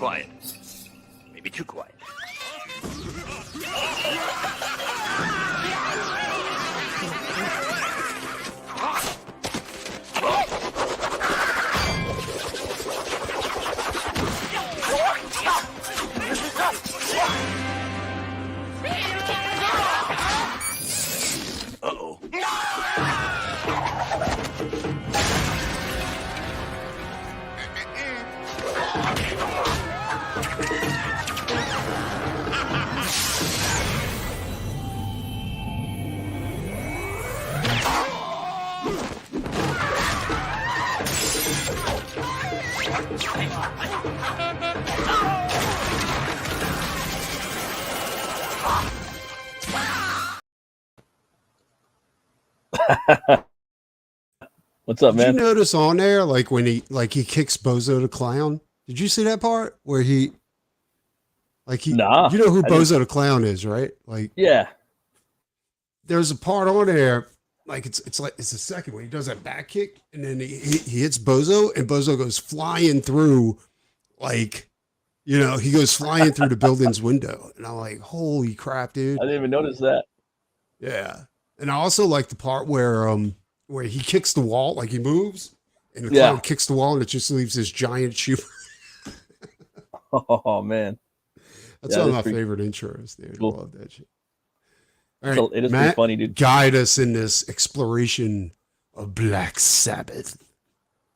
quiet. Maybe too quiet. Uh-oh. What's up, man? Did you notice on there, like when he kicks Bozo the Clown? Did you see that part where Nah, you know who I didn't. Bozo the Clown is, right? Like, Yeah. there's a part on there, like it's the second one. He does that back kick, and then he hits Bozo, and Bozo goes flying through, like, he goes flying through the building's window, and I'm like, holy crap, dude! I didn't even notice that. Yeah, and I also like the part where he kicks the wall, like he moves, and the Yeah. clown kicks the wall, and it just leaves this giant shoe. Oh man, That's Yeah, one of that's my pretty favorite intros, dude. cool. I love that shit. All right, It is Matt, pretty funny, dude. guide us in this exploration of Black Sabbath.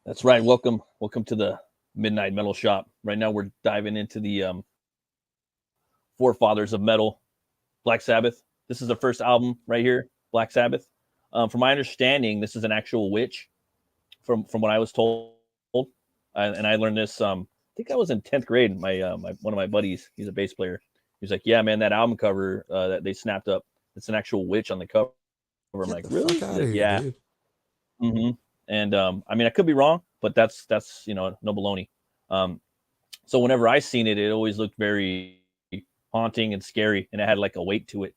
That's right. Welcome to the Midnight Metal Shop. Right now, we're diving into the forefathers of metal, Black Sabbath. This is the first album right here, Black Sabbath. From my understanding, this is an actual witch. From what I was told, and I learned this. I think I was in 10th grade. My one of my buddies, he's a bass player. He's like, "Yeah, man, that album cover that they snapped up, it's an actual witch on the cover." I'm like, "Really?" Fuck He's out like, of here, "Yeah." dude. Mm-hmm. And I mean, I could be wrong, but that's no baloney. So whenever I seen it, it always looked very haunting and scary, and it had like a weight to it,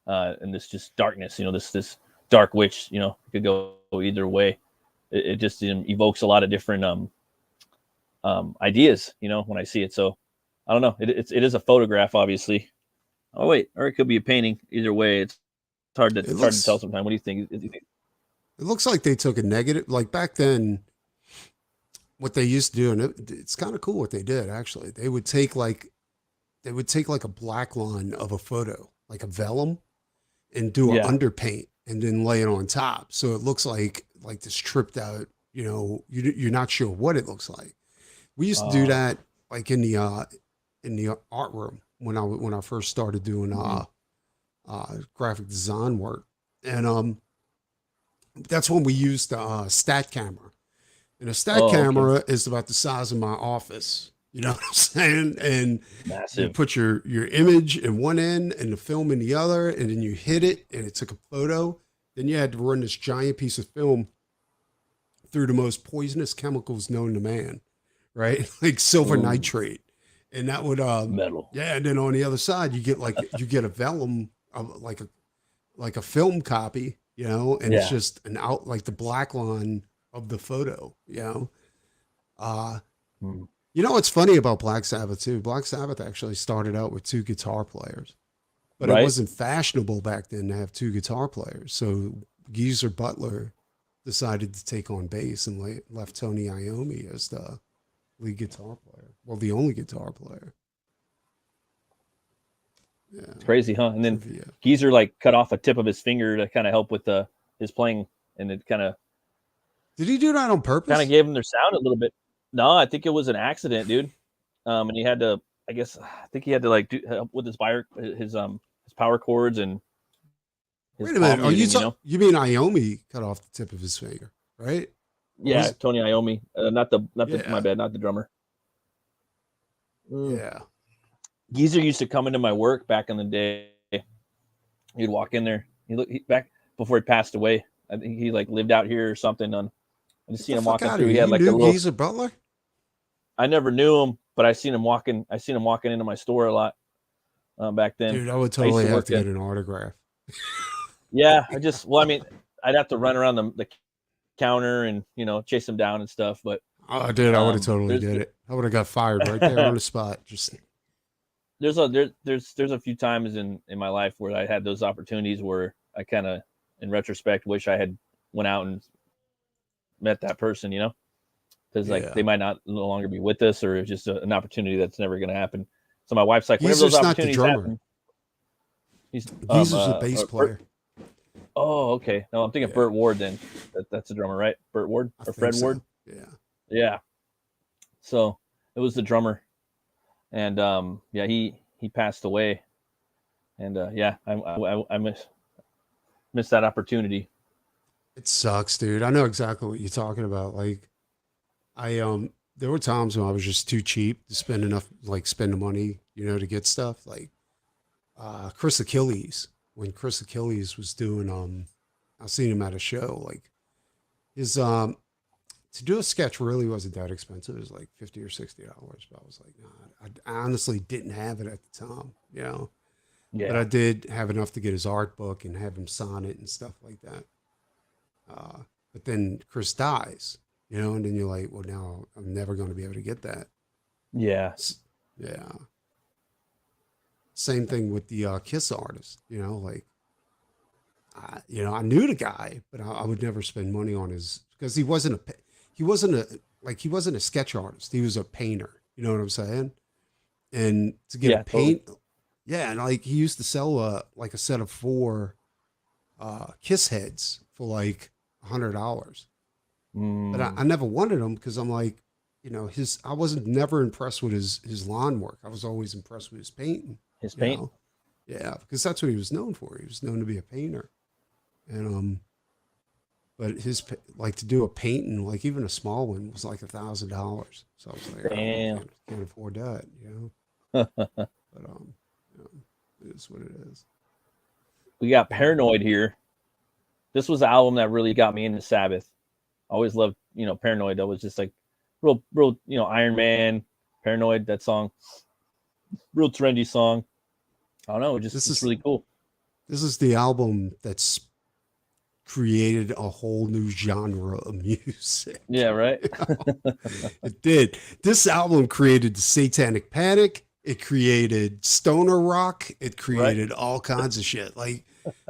and this just darkness, this dark witch, it could go either way. It just evokes a lot of different ideas, when I see it. So I don't know. It is a photograph, obviously. Oh wait, or it could be a painting. Either way, it's hard to tell sometimes. What do you think? It looks like they took a negative. Like back then, what they used to do, and it's kind of cool what they did. Actually, they would take like a black line of a photo, like a vellum, and do an underpaint, and then lay it on top, so it looks like this tripped out. You're not sure what it looks like. We used to do that like in the art room when I first started doing graphic design work, and that's when we used the stat camera. And a stat camera is about the size of my office. You know what I'm saying? And massive. You put your image in one end and the film in the other, and then you hit it and it took a photo. Then you had to run this giant piece of film through the most poisonous chemicals known to man, right? Like silver nitrate. And that would metal. Yeah, and then on the other side you get a vellum of like a film copy, and it's just an out, like the black line of the photo, what's funny about Black Sabbath too? Black Sabbath actually started out with 2 guitar players, but it wasn't fashionable back then to have 2 guitar players. So Geezer Butler decided to take on bass and left Tony Iommi as the lead guitar player. Well, the only guitar player. Yeah. It's crazy, huh? And then Geezer like cut off a tip of his finger to kind of help with his playing, and it kind of. Did he do that on purpose? Kind of gave him their sound a little bit. No, I think it was an accident, dude. And he had to, I think he had to like do help with his power chords and. Wait a minute. You mean Iommi cut off the tip of his finger, right? Yeah, Tony Iommi, not the my bad, not the drummer. Yeah. Geezer used to come into my work back in the day. He'd walk in there. Back before he passed away. I think he like lived out here or something. I just seen him walking through. He had like a little Geezer Butler. I never knew him, but I seen him walking into my store a lot back then. Dude, I would totally have to get an autograph. Yeah, I'd have to run around the counter and chase him down and stuff. But Oh, dude, I would have totally There's did it. I would have got fired right there on the spot. Just there's a few times in my life where I had those opportunities where I kind of, in retrospect, wish I had went out and met that person, you know, because like yeah. they might not no longer be with us, or it's just an opportunity that's never going to happen. So my wife's like, whenever those Geezer's not the opportunities drummer. happen, he's Geezer's the bass player. Oh, okay. No, I'm thinking Yeah, Burt Ward. Then that's the drummer, right? Burt Ward I or think Fred so. Ward? Yeah. Yeah. So it was the drummer, and yeah, he passed away, and yeah, I missed that opportunity. It sucks, dude. I know exactly what you're talking about. Like I there were times when I was just too cheap to spend enough spend the money, to get stuff. Like Chris Achilles. When Chris Achilles was doing I seen him at a show. Like his to do a sketch really wasn't that expensive. It was like $50 or $60. But I was like, nah, I honestly didn't have it at the time, But Yeah. I did have enough to get his art book and have him sign it and stuff like that. But then Chris dies, and then you're like, well, now I'm never going to be able to get that. Yeah. Yeah. Same thing with the Kiss artist, like, I knew the guy, but I would never spend money on his, because he wasn't a sketch artist. He was a painter. You know what I'm saying? And to get a Yeah. Totally. paint, yeah. And like he used to sell like a set of 4 Kiss heads for like $100. But I never wanted them because I'm like, I wasn't never impressed with his lawn work. I was always impressed with his painting. His paint. Yeah, because that's what he was known for. He was known to be a painter, and but his like to do a painting, like even a small one, was like $1,000. So I was like, Damn. I can't afford that, But it is what it is. We got Paranoid here. This was the album that really got me into Sabbath. I always loved, Paranoid. That was just like real, Iron Man, Paranoid, that song. Real trendy song. I don't know, it's really cool. This is the album that's created a whole new genre of music. Yeah, right. It did. This album created the Satanic Panic. It created stoner rock. It created all kinds of shit. Like,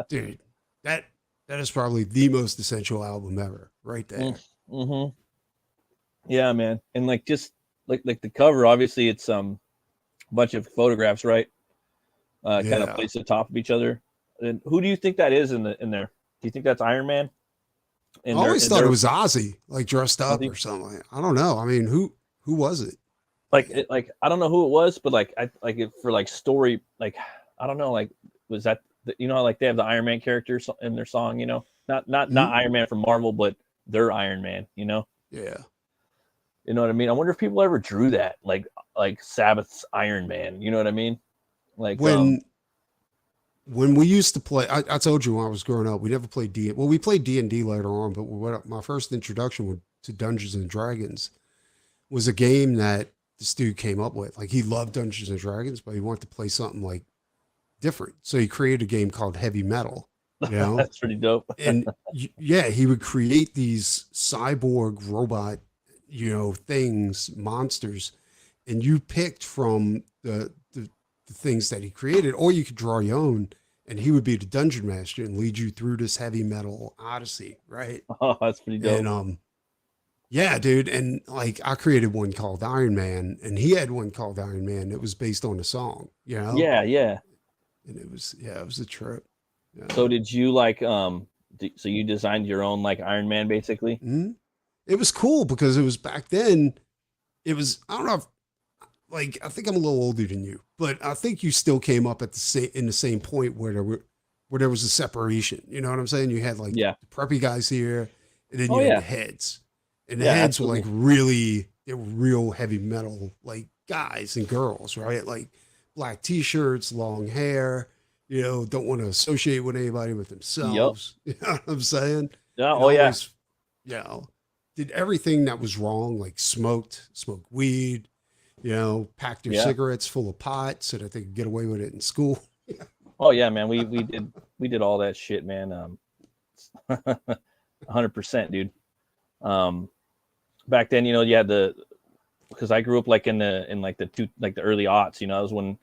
dude, that is probably the most essential album ever, right there. Mm-hmm. Yeah, man. And like just like the cover, obviously it's a bunch of photographs, right? Kind of placed on top of each other. And who do you think that is in there? Do you think that's Iron Man? I always thought it was Ozzy, like dressed up or something. I don't know. I mean, who was it? Like I don't know who it was, but like for like story, like I don't know, like was that like they have the Iron Man characters in their song, not Iron Man from Marvel, but their Iron Man, Yeah. You know what I mean? I wonder if people ever drew that, like Sabbath's Iron Man. You know what I mean? Like when we used to play, I told you when I was growing up, we never played D. Well, we played D&D later on, but my first introduction to Dungeons and Dragons was a game that this dude came up with. Like he loved Dungeons and Dragons, but he wanted to play something like different. So he created a game called Heavy Metal. That's pretty dope. And yeah, he would create these cyborg robot, things, monsters, and you picked from the things that he created, or you could draw your own, and he would be the dungeon master and lead you through this heavy metal odyssey, right? Oh, that's pretty dope. And yeah, dude, and like I created one called Iron Man, and he had one called Iron Man that was based on a song, Yeah. And it was a trip. Yeah. So did you so you designed your own like Iron Man basically? Mm-hmm. It was cool because it was back then. It was, I don't know if, like, I think I'm a little older than you, but I think you still came up at in the same point where there was a separation. You know what I'm saying? You had like the preppy guys here, and then you had the heads, and the heads were like they were real heavy metal, like guys and girls, right? Like black t-shirts, long hair, don't want to associate with anybody with themselves. Yep. You know what I'm saying? Yeah. And always, did everything that was wrong, like smoked weed, packed their cigarettes full of pot so that they could get away with it in school. Oh yeah, man. We did all that shit, man. 100%, dude. back then, you know, you had because I grew up like in the early aughts, you know, that was when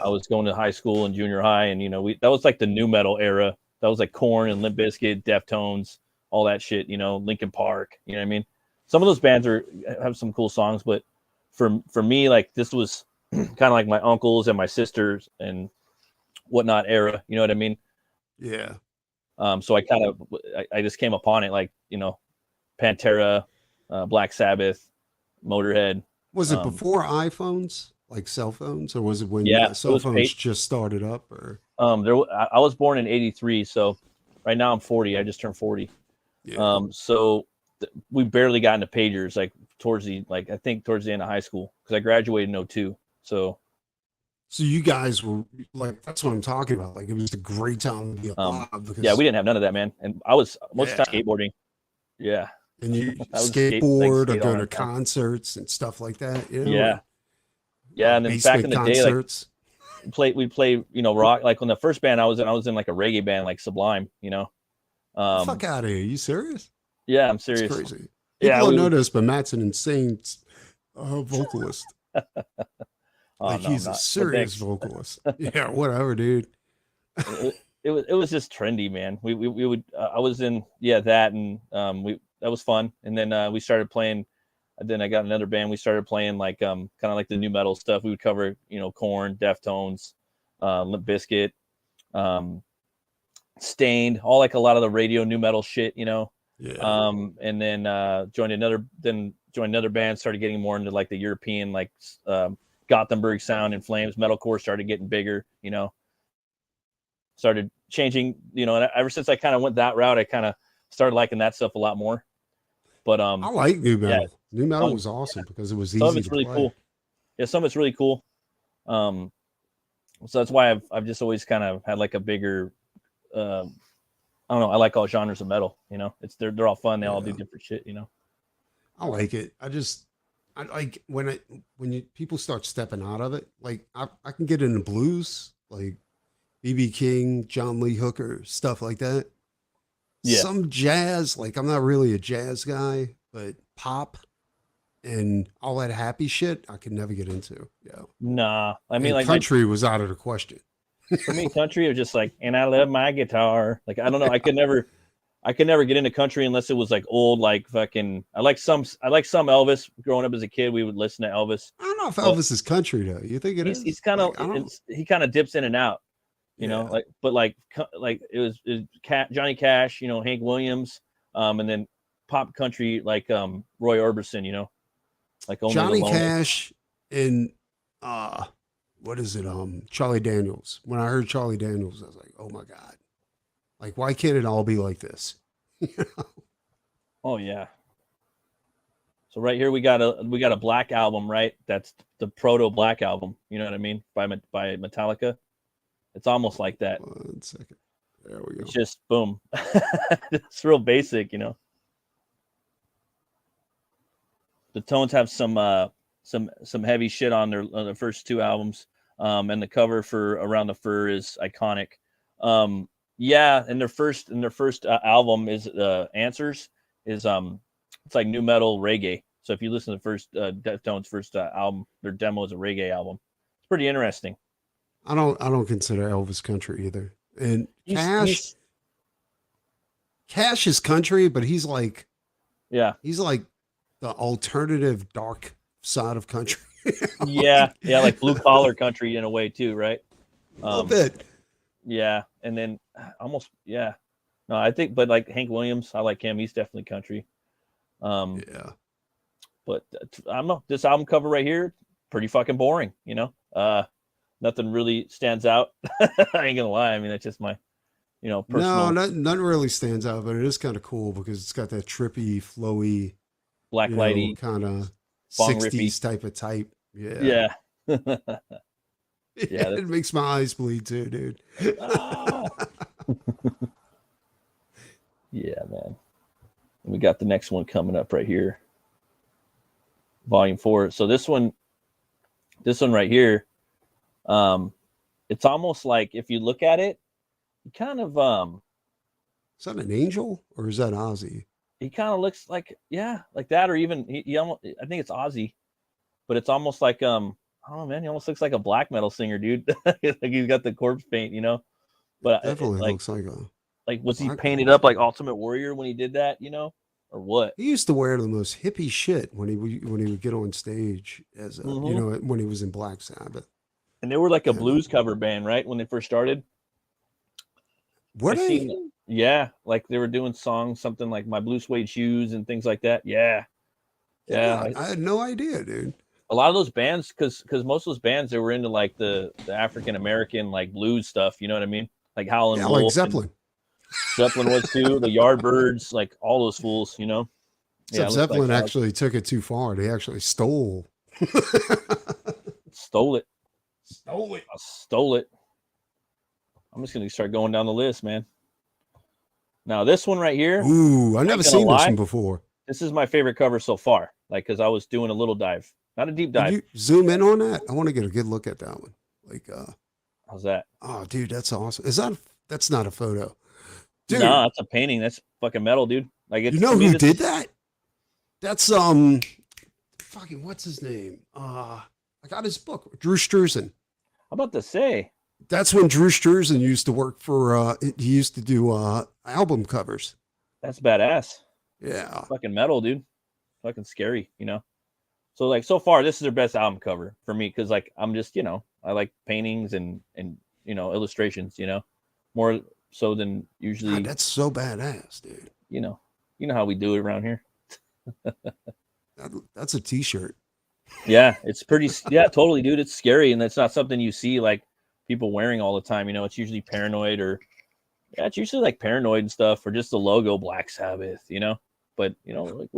I was going to high school and junior high, and you know, that was like the new metal era. That was like Korn and Limp Bizkit, Deftones, all that shit, you know, Linkin Park, you know what I mean? Some of those bands have some cool songs, but for me, like this was kind of like my uncles and my sisters and whatnot era, you know what I mean? Yeah. So I just came upon it, like, you know, Pantera, Black Sabbath, Motorhead. Was it before iPhones, like cell phones, or was it when Yeah, cell phones just started up? Or I was born in '83, so right now I'm 40. I just turned 40. yeah. So we barely got into pagers, like towards the end of high school, because I graduated in '02. So you guys were like, that's what I'm talking about. Like, it was a great time to be alive because yeah, we didn't have none of that, man. And I was most of the time Yeah. skateboarding. Yeah, and you I was skateboard or skate go all to the time. concerts and stuff like that. You know, Yeah, yeah. And then back in basement the day, like concerts. we play, you know, rock. Like when the first band I was in like a reggae band, like Sublime. You know, Fuck out of here! You serious? yeah, I'm It's serious. crazy. Yeah, People don't know this, but Matt's an insane vocalist. Oh, Like, no, I'm he's a not. But serious thanks. vocalist. Yeah, whatever, dude. It was just trendy, man. We would I was in that, and that was fun. And then we started playing. Then I got another band. We started playing like kind of like the new metal stuff. We would cover, you know, Korn, Deftones, Limp Bizkit, Stained, all like a lot of the radio new metal shit, you know. Yeah. And then joined another band. Started getting more into like the European, like Gothenburg sound and Flames. Metalcore started getting bigger, you know. Started changing, you know, and ever since I kind of went that route, I kind of started liking that stuff a lot more. But I like new metal. yeah, New metal was awesome because it was some of easy it's to really play. cool. Yeah, some of it's really cool. So that's why I've just always kind of had like a bigger, I don't know. I like all genres of metal. You know, they're all fun. They all do different shit. You know, I like it. I like when people start stepping out of it. Like, I can get into blues, like BB King, John Lee Hooker, stuff like that. Yeah. Some jazz, like I'm not really a jazz guy, but pop and all that happy shit, I could never get into. Yeah. Nah, I mean, And like country was out of the question. for me, country was just like, and I love my guitar. Like I don't know, I could never get into country unless it was like old, like fucking. I like some Elvis. Growing up as a kid, we would listen to Elvis. I don't know if Elvis is country though. You think it is? He's kind of he kind of dips in and out. You know, like, but like it was Johnny Cash, you know, Hank Williams, and then pop country like Roy Orbison, you know, like Only Johnny Alone. Cash and what is it? Charlie Daniels. When I heard Charlie Daniels, I was like, oh my God. Like, why can't it all be like this? Oh yeah. So right here we got a Black album, right? That's the proto Black album. You know what I mean? By Metallica. It's almost like that. 1 second. There we go. It's just boom. It's real basic, you know. The Tones have some heavy shit on their first two albums, and the cover for Around the Fur is iconic. Yeah, and their first album is Answers is it's like new metal reggae. So if you listen to the first Deftones' first album, their demo is a reggae album. It's pretty interesting. I don't consider Elvis country either. And Cash is country, but he's like the alternative dark side of country. Yeah, like blue collar country in a way too, right? A little bit. Yeah, and then almost no, I think, but like Hank Williams, I like him. He's definitely country. Yeah. But I don't know. This album cover right here, pretty fucking boring. You know, nothing really stands out. I ain't gonna lie. I mean, that's just my, you know, personal. No, nothing really stands out, but it is kind of cool because it's got that trippy, flowy, black lighty kind of bong 60s rippy type. Yeah. Yeah. Yeah, it makes my eyes bleed too, dude. Yeah, man. And we got the next one coming up right here. Volume 4. So this one right here, it's almost like if you look at it, you kind of Is that an angel or is that Ozzy? he kind of looks like like that, or even he almost, I think it's Ozzy, but it's almost like I don't know, man. He almost looks like a black metal singer, dude. Like he's got the corpse paint, you know. But Definitely like looks like was he black painted metal up like singer. Ultimate Warrior when he did that, you know, or what? He used to wear the most hippie shit when he would get on stage as a, Hmm. when he was in Black Sabbath. And they were like a And blues cover band, right? When they first started. were I they? seen, yeah, like they were doing songs, something like "My Blue Suede Shoes" and things like that. Yeah, yeah. Yeah, I had no idea, dude. A lot of those bands, because most of those bands, they were into like the African American like blues stuff. You know what I mean? Like Howlin' Yeah, like Wolf and Zeppelin. Zeppelin was too. The Yardbirds, like all those fools. You know? Yeah, Except it looks like Zeppelin Alex actually took it too far. They actually stole. stole it. Stole it. I stole it. I'm just gonna start going down the list, man. Now this one right here, Ooh, I I never ain't gonna seen this lie, one before. this is my favorite cover so far. Like, because I was doing a little dive, not a deep Can dive. you zoom in on that? I want to get a good look at that one. Like, How's that? oh, dude, that's awesome. That's not a photo, No, dude? that's a painting. That's fucking metal, dude. Like You it's know to me. who This did is that? That's fucking what's his name? I got his book, Drew Struzan. I'm about to say. That's when Drew Struzan used to work for. He used to do album covers. That's badass. Yeah, Fucking metal, dude. Fucking scary, you know. So like so far, this is their best album cover for me because like I'm just I like paintings and illustrations, more so than God, usually that's so badass, dude. you know how we do it around here. That's a T-shirt. Yeah, it's pretty. Yeah, totally, dude. It's scary, and it's not something you see like people wearing all the time. It's usually Paranoid or it's usually like Paranoid and stuff, or just the logo Black Sabbath. But like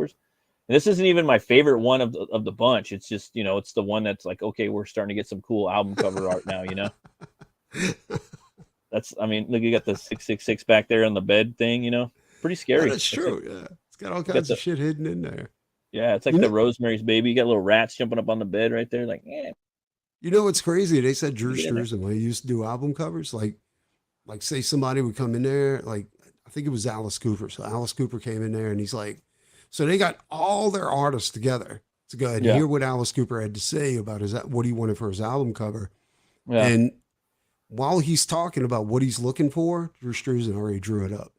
this isn't even my favorite one of the bunch. It's just it's the one that's like okay, we're starting to get some cool album cover art now. That's I mean, look, you got the 666 back there on the bed thing. Pretty That scary. is true. Yeah, it's got all Got kinds the of shit hidden in there. yeah, it's like You the know, Rosemary's Baby. You got little rats jumping up on the bed right there. Like you know what's crazy? They said Drew get in there. Struzan when he used to do album covers, like say somebody would come in there, like I think it was Alice Cooper. So Alice Cooper came in there and he's like, so they got all their artists together to go ahead and Yeah, hear what Alice Cooper had to say about what he wanted for his album cover. yeah. And while he's talking about what he's looking for, Drew Struzan already drew it up.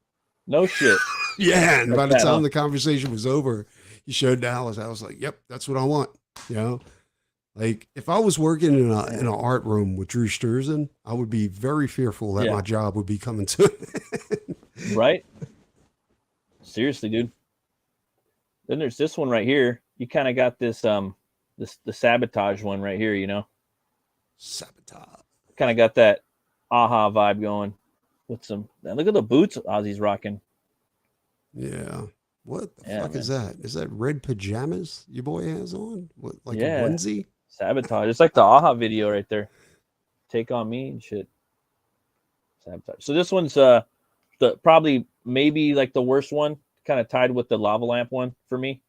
No shit. Yeah, and Like by the that, huh? time the conversation was over, he showed Dallas. I was like, "Yep, that's what I want." You know, like if I was working in an art room with Drew Struzan, I would be very fearful that Yeah. my job would be coming to an end. Right? Seriously, dude. Then there's this one right here. You kind of got this the sabotage one right here, Sabotage. Kind of got that aha vibe going with some look at the boots Ozzy's rocking. Yeah. What the Yeah, fuck man. is that? Is that red pajamas your boy has on? What, like a Yeah. onesie? Sabotage. It's like the aha video right there. Take on me and shit. Sabotage. So this one's the probably maybe like the worst one, kind of tied with the lava lamp one for me.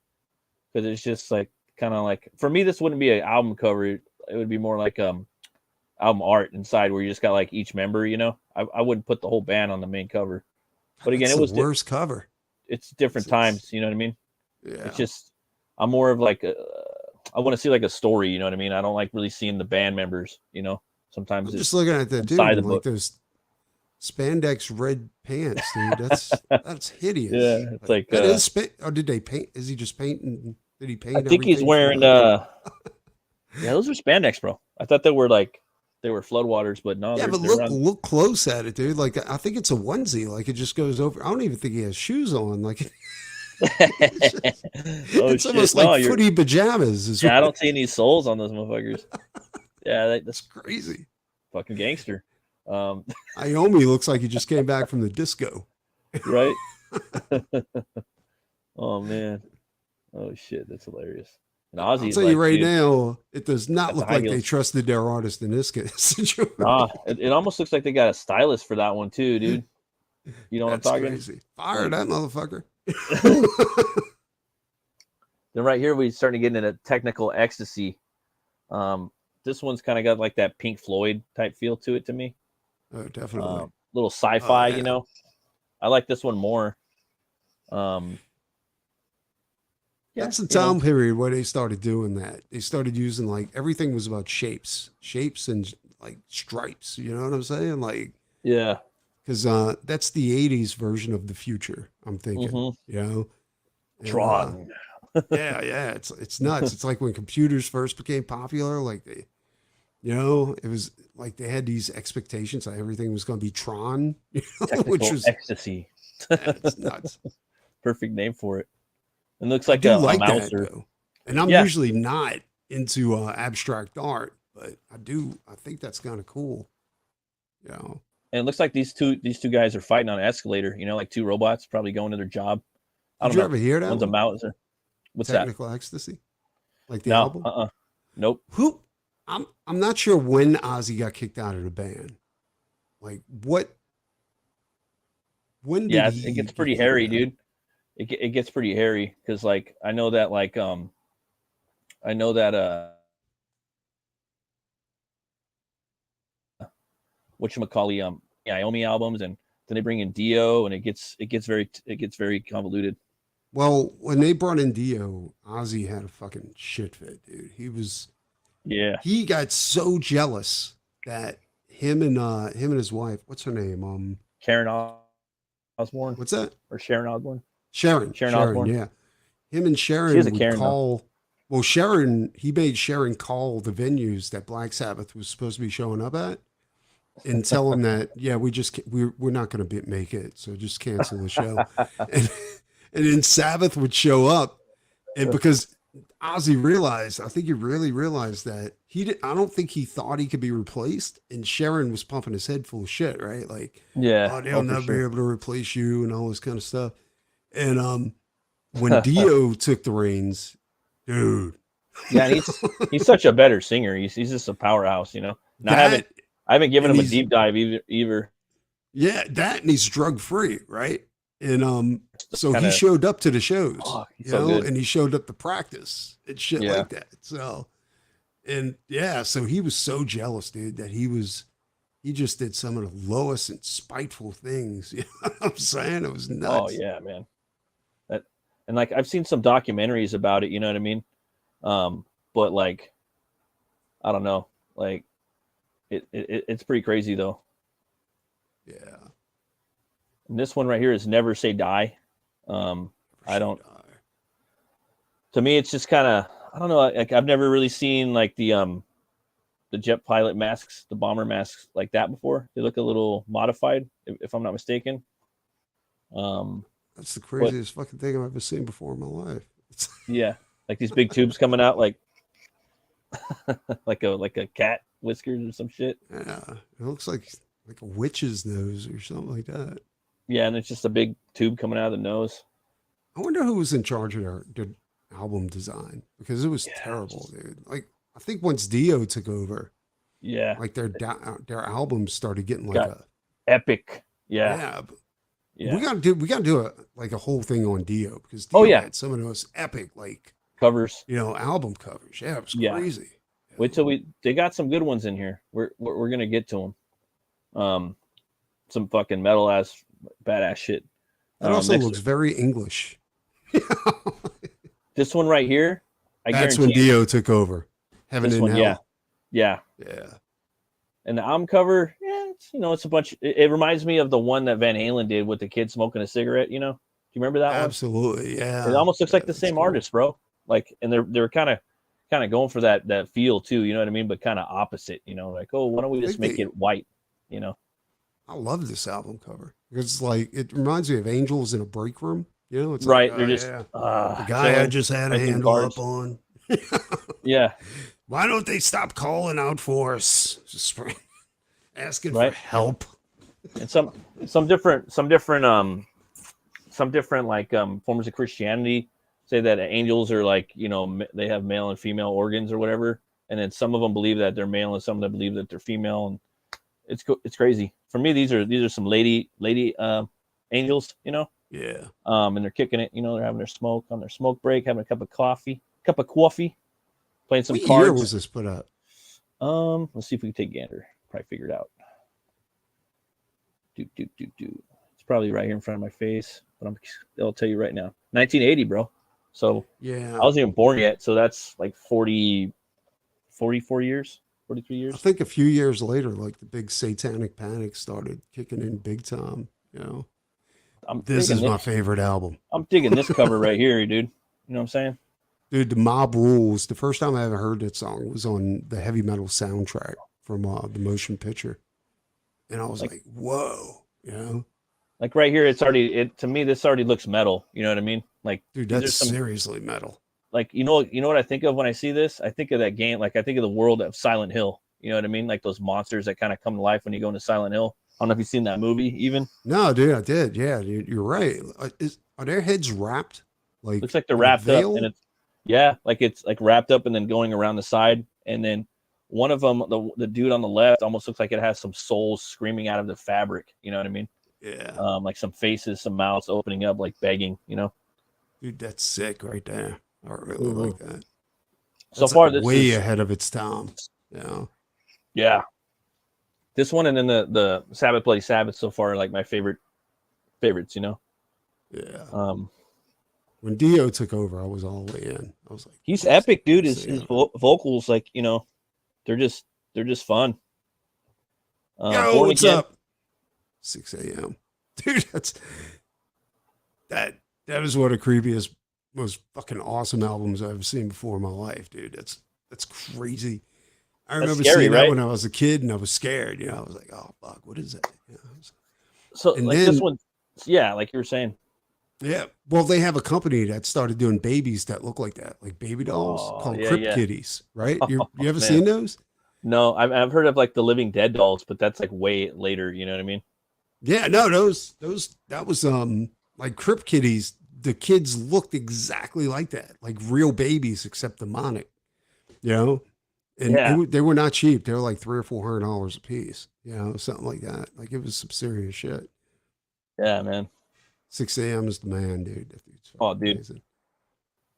Because it's just like kind of like for me, this wouldn't be an album cover. It would be more like album art inside where you just got like each member. I wouldn't put the whole band on the main cover. But again, That's it the was worst cover. it's different times. You know what I mean? Yeah. It's just I'm more of like I want to see like a story. You know what I mean? I don't like really seeing the band members. Sometimes I'm it's just looking at that dude inside and the like book. those spandex red pants, dude. That's hideous. Yeah, it's like that is or did they paint? Is he just painting? Did he paint I think he's everything wearing for yeah, those are spandex, bro. I thought they were floodwaters, but no, Yeah, but they're on. look close at it, dude. Like I think it's a onesie. Like it just goes over. I don't even think he has shoes on. Like it's shit! almost No, like footy pajamas. Yeah, I don't see any soles on those motherfuckers. Yeah, That's that's crazy. fucking gangster. Iommi looks like he just came back from the disco. Right? Oh man. Oh shit, that's hilarious. And I'll Ozzy's tell like, you right dude, now, it does not got the look high like they heels. trusted their artist in this situation. It almost looks like they got a stylist for that one too, dude. You know what I'm That's talking? crazy. Fire Like, that motherfucker. then right here we starting to get into technical ecstasy. This one's kind of got like that Pink Floyd type feel to it to me. Oh, definitely. Little sci-fi, Oh, yeah. I like this one more. Yeah, That's the you know, time period where they started doing that. They started using like everything was about shapes and like stripes. You know what I'm saying? Like, yeah. because that's the '80s version of the future. I'm thinking, Mm-hmm. you know, and Tron. yeah, it's nuts. It's like when computers first became popular. Like they, you know, it was like they had these expectations that everything was going to be Tron, you know, which Technical was ecstasy. it's nuts. Perfect name for it. It looks I like do a like that mouser. though, and I'm Yeah, usually not into abstract art, but I do. I think that's kind of cool. You know, and it looks like these two guys are fighting on an escalator. You know, like two robots probably going to their job. I did don't you know. ever hear that One's a one? mouser. What's that? Technical Ecstasy, like the No. album. Nope. Who? I'm not sure when Ozzy got kicked out of the band. Like what? When did Yeah, it he gets get pretty kicked hairy, out? dude. It gets pretty hairy because like I know that whatchamacallit, Iommi albums, and then they bring in Dio, and it gets very convoluted. Well, when they brought in Dio, Ozzy had a fucking shit fit, dude. Yeah, He got so jealous that him and his wife, what's her name? Karen Osborne What's that? or Sharon Osborne. Sharon. Sharon Sharon, Osborne. yeah. Him and She is Sharon a would Karen though. call. Well, Sharon, he made Sharon call the venues that Black Sabbath was supposed to be showing up at and tell them that, yeah, we're not going to make it, so just cancel the show. And and then Sabbath would show up, and because Ozzy realized, I think he really realized that I don't think he thought he could be replaced, and Sharon was pumping his head full of shit, right? Like, Yeah. oh, they'll Oh, for never be sure. able to replace you, and all this kind of stuff. And when Dio took the reins, dude, Yeah, and he's such a better singer. He's just a powerhouse, you know. And I haven't that I haven't given and him a he's deep dive either. yeah, that and he's drug free, right? And Just so kind he of, showed up to the shows, oh, he's you so know, good. and he showed up to practice and shit Yeah. like that. So and yeah, so he was so jealous, dude, that he just did some of the lowest and spiteful things. You know what I'm saying? It was Oh nuts. yeah, man. That and like I've seen some documentaries about it. You know what I mean? But like I don't know, like it's pretty crazy though. Yeah. And this one right here is Never Say Die. Never I say don't. die. To me, it's just kind of I don't know. Like I've never really seen like the jet pilot masks, the bomber masks like that before. They look a little modified, if I'm not mistaken. Um, That's the but craziest fucking thing I've ever seen before in my life. yeah, like these big tubes coming out, like like a cat whiskers or some shit. Yeah. It looks like a witch's nose or something like that. Yeah, and it's just a big tube coming out of the nose. I wonder who was in charge of their album design because it was Yeah, terrible, just dude. Like I think once Dio took over, yeah, like their albums started getting like got a epic. Yeah, yeah. yeah. We gotta do a like a whole thing on Dio because Oh Dio yeah, had some of the most epic like covers. album covers. Yeah, it was Yeah. crazy. Wait till they got some good ones in here. We're gonna get to them. Some fucking metal ass badass shit. That also Next, looks very English. this one right here, I That's when guarantee you. Dio took over. Heaven This and one, yeah, Hell. yeah. Yeah. And the album cover, yeah, it's a bunch. It reminds me of the one that Van Halen did with the kid smoking a cigarette. You know, do you remember that one? Absolutely. It Yeah. almost looks Yeah, like the that's same cool. artist, bro. Like, and they're kind of going for that feel too. You know what I mean? But kind of opposite. You know, like, oh, why don't we I just think make they it white? You know? I love this album cover because it's like it reminds me of Angels in a Break Room. You know, it's like, Right? oh They're just yeah, the guy I chilling, just had a playing some handle up cards. on. Yeah. Why don't they stop calling out for us? Just asking for Right. help. And some different like forms of Christianity say that angels are like they have male and female organs or whatever, and then some of them believe that they're male and some of them believe that they're female, and it's crazy. For me, these are some lady angels, Yeah. and they're kicking it. They're having their smoke on their smoke break, having a cup of coffee, playing some What year cards. was this put out? Let's see if we can take a gander. Probably figure it out. Do. It's probably right here in front of my face, but I'll tell you right now. 1980, bro. So Yeah. I wasn't even born yet. So that's like 44 years, 43 I years. think a few years later, like the big satanic panic started kicking in big time. You know, I'm this digging is my this. favorite album. I'm digging this cover right here, dude. You know what I'm saying? Dude, the Mob Rules. The first time I ever heard that song was on the heavy metal soundtrack from the motion picture. And I was Like, like, whoa, you know? like right here, it's already, to me, this already looks metal. You know what I mean? Like, Dude, these that's are some, seriously metal. like, you know what I think of when I see this? I think of that game. Like, I think of the world of Silent Hill. You know what I mean? Like those monsters that kind of come to life when you go into Silent Hill. I don't know if you've seen that movie even. No, dude, I did. Yeah, dude, you're right. Are their heads wrapped? Like, Looks like they're in a wrapped up, and veil? it's like wrapped up and then going around the side, and then one of them, the dude on the left, almost looks like it has some souls screaming out of the fabric. You know what I mean? Yeah. Like some faces, some mouths opening up, like begging. You know? Dude, that's sick right there. I really like that. So That's far, like this way is ahead of its time. Yeah. yeah. This one and then the Sabbath Bloody Sabbath so far are like my favorites. You know? Yeah. Um, When Dio took over, I was all the way in. I was like, he's yes, epic, dude. yes, His yeah. vocals, like, you know, they're just fun. Yo, Born what's Again. up? 6 a.m. Dude, that was one of the creepiest, most fucking awesome albums I've ever seen before in my life, dude. That's crazy. I remember scary, seeing that right? when I was a kid and I was scared. You know, I was like, oh fuck, what is that? You know, So and like then this one, yeah, like you were saying. yeah, well, they have a company that started doing babies that look like that, like baby dolls Oh called yeah, Crypt yeah. Kitties, right? You ever Man. seen those? No, I've heard of like the Living Dead dolls, but that's like way later. You know what I mean? Yeah, no, those that was like Crypt Kitties. The kids looked exactly like that, like real babies, except demonic. You know, and Yeah, they were not cheap. They were like $300 or $400 a piece. You know, something like that. Like it was some serious shit. yeah, man. 6 a.m. is the man, dude. That dude's Oh, fucking dude, amazing.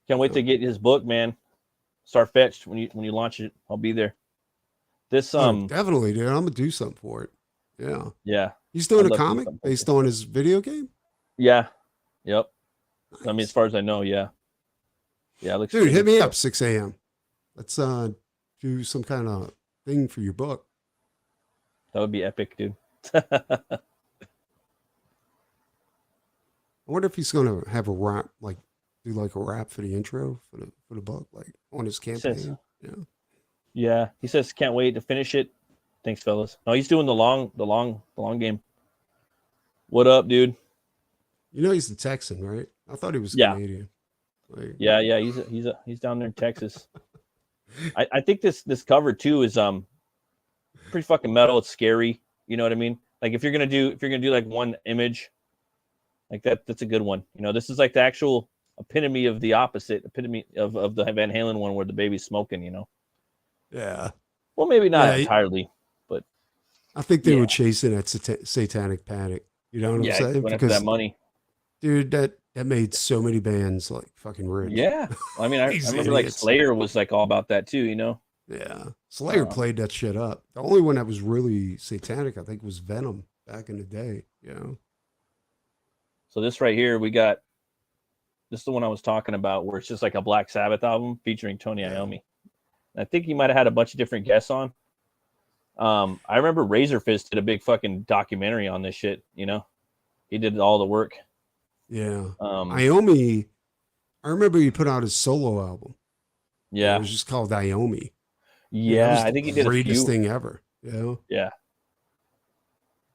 can't wait Yeah. to get his book, man. Start fetched when you launch it. I'll be there. This Oh, definitely, dude. I'm gonna do something for it. Yeah. yeah, He's doing I'd a love to do comic something. based on his video game. Yeah, yep. I mean, Nice. as far as I know, yeah, it looks. Dude, it hit looks me dope. up 6 a.m. Let's do some kind of thing for your book. That would be epic, dude. I wonder if he's gonna have a rap, like do like a rap for the intro for the book, like on his He says, campaign. Yeah. yeah, he says, can't wait to finish it. Thanks, fellas. No, he's doing the long game. What up, dude? You know he's the Texan, right? I thought he was Yeah. Canadian. Like, Yeah, he's down there in Texas. I think this cover too is pretty fucking metal. It's scary. You know what I mean? Like if you're gonna do like one image, like that's a good one. You know, this is like the actual epitome of the opposite, epitome of the Van Halen one where the baby's smoking. You know, yeah. well maybe not Yeah. entirely, but I think they yeah, were chasing that satanic panic. You know what I'm yeah, saying? went after that Because money. dude, that made so many bands like fucking rich. Yeah, I mean, I These remember like idiots. Slayer was like all about that too. You know, Yeah. Slayer played that shit up. The only one that was really satanic, I think, was Venom back in the day. You know? so this right here we got. This is the one I was talking about, where it's just like a Black Sabbath album featuring Tony Iommi. I think he might have had a bunch of different guests on. I remember Razor Fist did a big fucking documentary on this shit. You know, he did all the work. Yeah. Um, Iommi, I remember he put out his solo album. yeah, It was just called Iommi. yeah. That was I the think he did a greatest few. thing ever. You know? Yeah,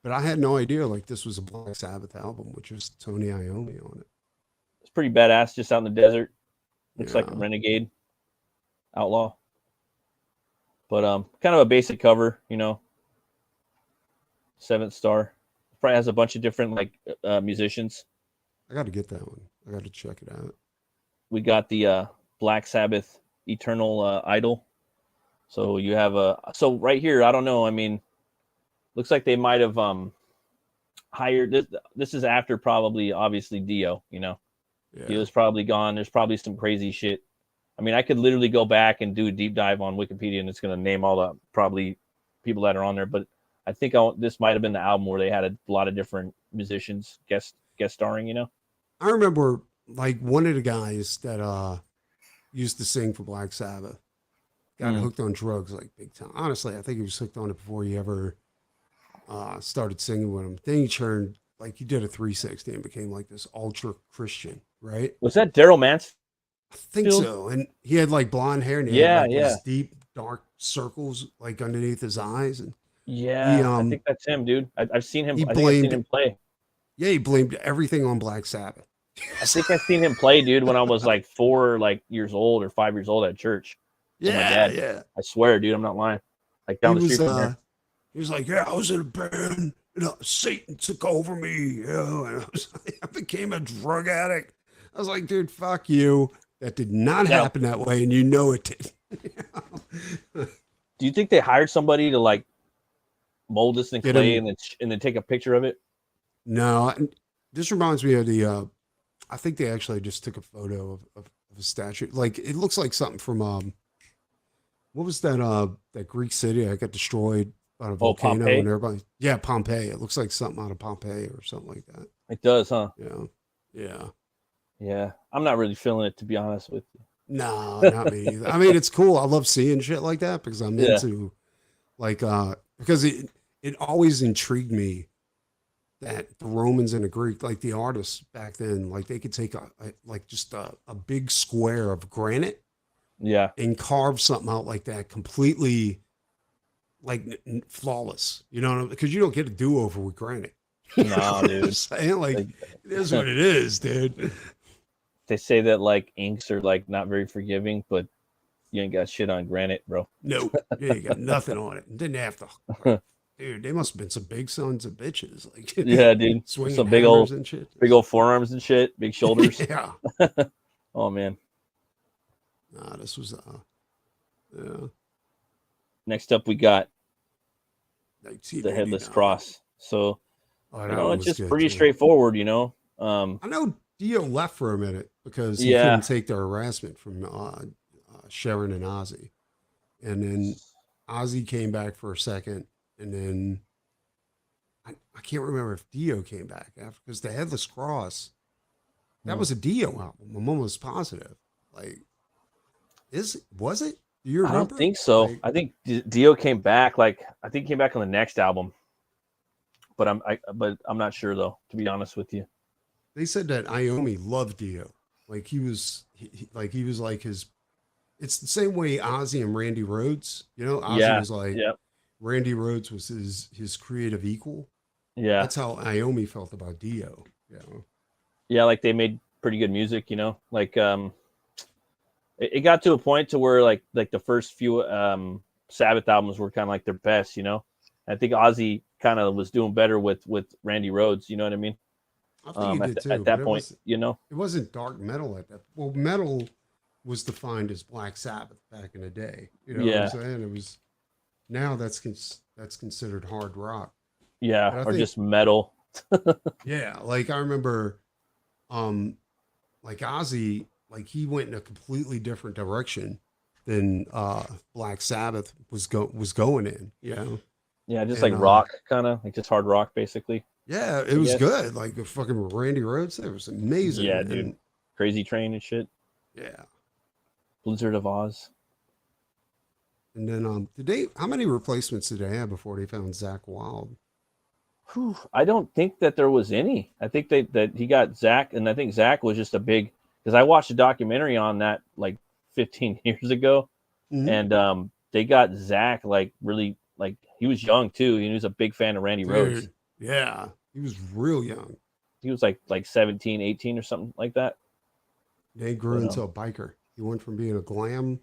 But I had no idea like this was a Black Sabbath album with just Tony Iommi on it. it's pretty badass. Just out in the desert, looks like a Yeah. renegade outlaw. But kind of a basic cover, you know. 7th Star. Probably has a bunch of different like musicians. I got to get that one. I got to check it out. We got the Black Sabbath Eternal Idol. So you have so right here, I don't know. I mean, looks like they might have hired this. This is after probably obviously Dio. You know, Yeah. Dio's probably gone. There's probably some crazy shit. I mean, I could literally go back and do a deep dive on Wikipedia, and it's going to name all the probably people that are on there. But I think this might have been the album where they had a lot of different musicians guest starring. You know. I remember like one of the guys that used to sing for Black Sabbath got hooked on drugs like big time. Honestly, I think he was hooked on it before he ever started singing with him. Then he turned like he did a 360 and became like this ultra Christian, right? Was that Daryl Mansfield? I think so. And he had like blonde hair and he had Yeah, like yeah, these deep dark circles like underneath his eyes. And he yeah. I think that's him, dude. I've seen him. he I think I've seen blamed him play. he blamed everything on Black Sabbath. I think I've seen him play, dude, when I was like 4 years old or 5 years old at church. With my Yeah, dad. yeah. I swear, dude, I'm not lying. Like down the street from here. He was like, yeah, I was in a band, Satan took over me, and I became a drug addict. I was like, dude, fuck you. That did not happen that way, and you know it did. Do you think they hired somebody to like mold this in clay and then take a picture of it? No, this reminds me of the. I think they actually just took a photo of a statue. Like it looks like something from what was that Greek city that got destroyed by a volcano Pompeii? and everybody? Yeah, Pompeii. It looks like something out of Pompeii or something like that. It does, huh? Yeah. I'm not really feeling it, to be honest with you. No, not me either. I mean, it's cool. I love seeing shit like that because I'm into like because it always intrigued me that the Romans and the Greek, like the artists back then, like they could take just a big square of granite, and carve something out like that completely, like flawless. You know, because you don't get a do over with granite. No, dude. I'm saying? Like it is what it is, dude. They say that like inks are like not very forgiving, but you ain't got shit on granite, bro. No, you ain't got nothing on it. Didn't have to. Dude, they must have been some big sons of bitches. Like, yeah, dude, swinging some big old forearms and shit, big shoulders. Yeah. Oh man. Nah, this was yeah. Next up, we got the headless 1989. cross. So it's just pretty too. straightforward. I know Dio left for a minute because he couldn't take the harassment from Sharon and Ozzy, and then Ozzy came back for a second. And then I can't remember if Dio came back after because the Headless Cross, that was a Dio album. I'm almost positive. Like, was it? Do you remember? I don't think so. Like, I think Dio came back. Like, I think he came back on the next album, but I'm not sure though. To be honest with you, they said that Iommi loved Dio. Like he was like his. It's the same way Ozzy and Randy Rhoads. Ozzy was like. Randy Rhoads was his creative equal. Yeah. That's how Iommi felt about Dio. Yeah, like they made pretty good music, Like it got to a point to where like the first few Sabbath albums were kind of like their best, I think Ozzy kind of was doing better with Randy Rhoads, you know what I mean? I think he did too. At that point, it wasn't dark metal at that. Well, metal was defined as Black Sabbath back in the day. You know what I'm saying? It was. Now that's considered hard rock. Yeah, or just metal. Yeah, like I remember, like Ozzy, like he went in a completely different direction than Black Sabbath was going in. Yeah, just like rock, kind of like just hard rock, basically. Yeah, it was good. Like the fucking Randy Rhoads, it was amazing. Yeah, dude, Crazy Train and shit. Yeah, Blizzard of Oz. And then, how many replacements did they have before they found Zakk Wylde? I don't think that there was any. I think that he got Zakk, and I think Zakk was just a big, because I watched a documentary on that like 15 years ago, and they got Zakk like really, like he was young too. He was a big fan of Randy Rhoads. Yeah, he was real young. He was like 17, 18 or something like that. They grew into a biker. He went from being a glam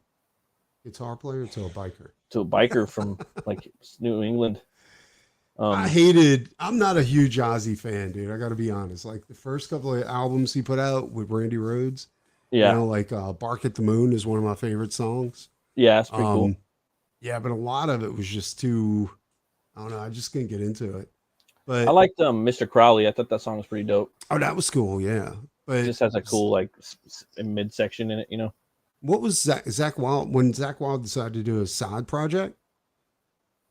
guitar player to a biker. To a biker from like New England. I'm not a huge Ozzy fan, dude. I got to be honest. Like the first couple of albums he put out with Randy Rhoads, like Bark at the Moon is one of my favorite songs. Yeah, that's pretty cool. Yeah, but a lot of it was just too, I don't know. I just couldn't get into it. But I liked Mr. Crowley. I thought that song was pretty dope. Oh, that was cool. Yeah. But it just has a cool like midsection in it, What was Zakk Wylde when Zakk Wylde decided to do a side project?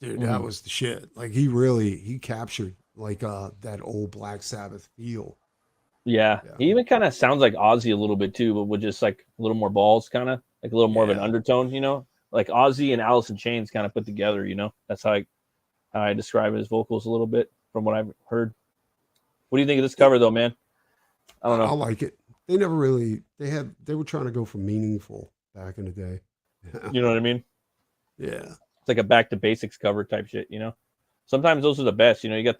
Dude, that was the shit. Like he captured like that old Black Sabbath feel. Yeah. Yeah. He even kind of sounds like Ozzy a little bit too, but with just like a little more balls, kind of like a little more of an Yeah. undertone, you know, like Ozzy and Alice in Chains kind of put together, you know. That's how I describe his vocals a little bit from what I've heard. What do you think of this cover though, man? I don't I know. like it. They never really they were trying to go for meaningful back in the day. You know what I mean? Yeah. It's like a back to basics cover type shit, you know. Sometimes those are the best, you know. You got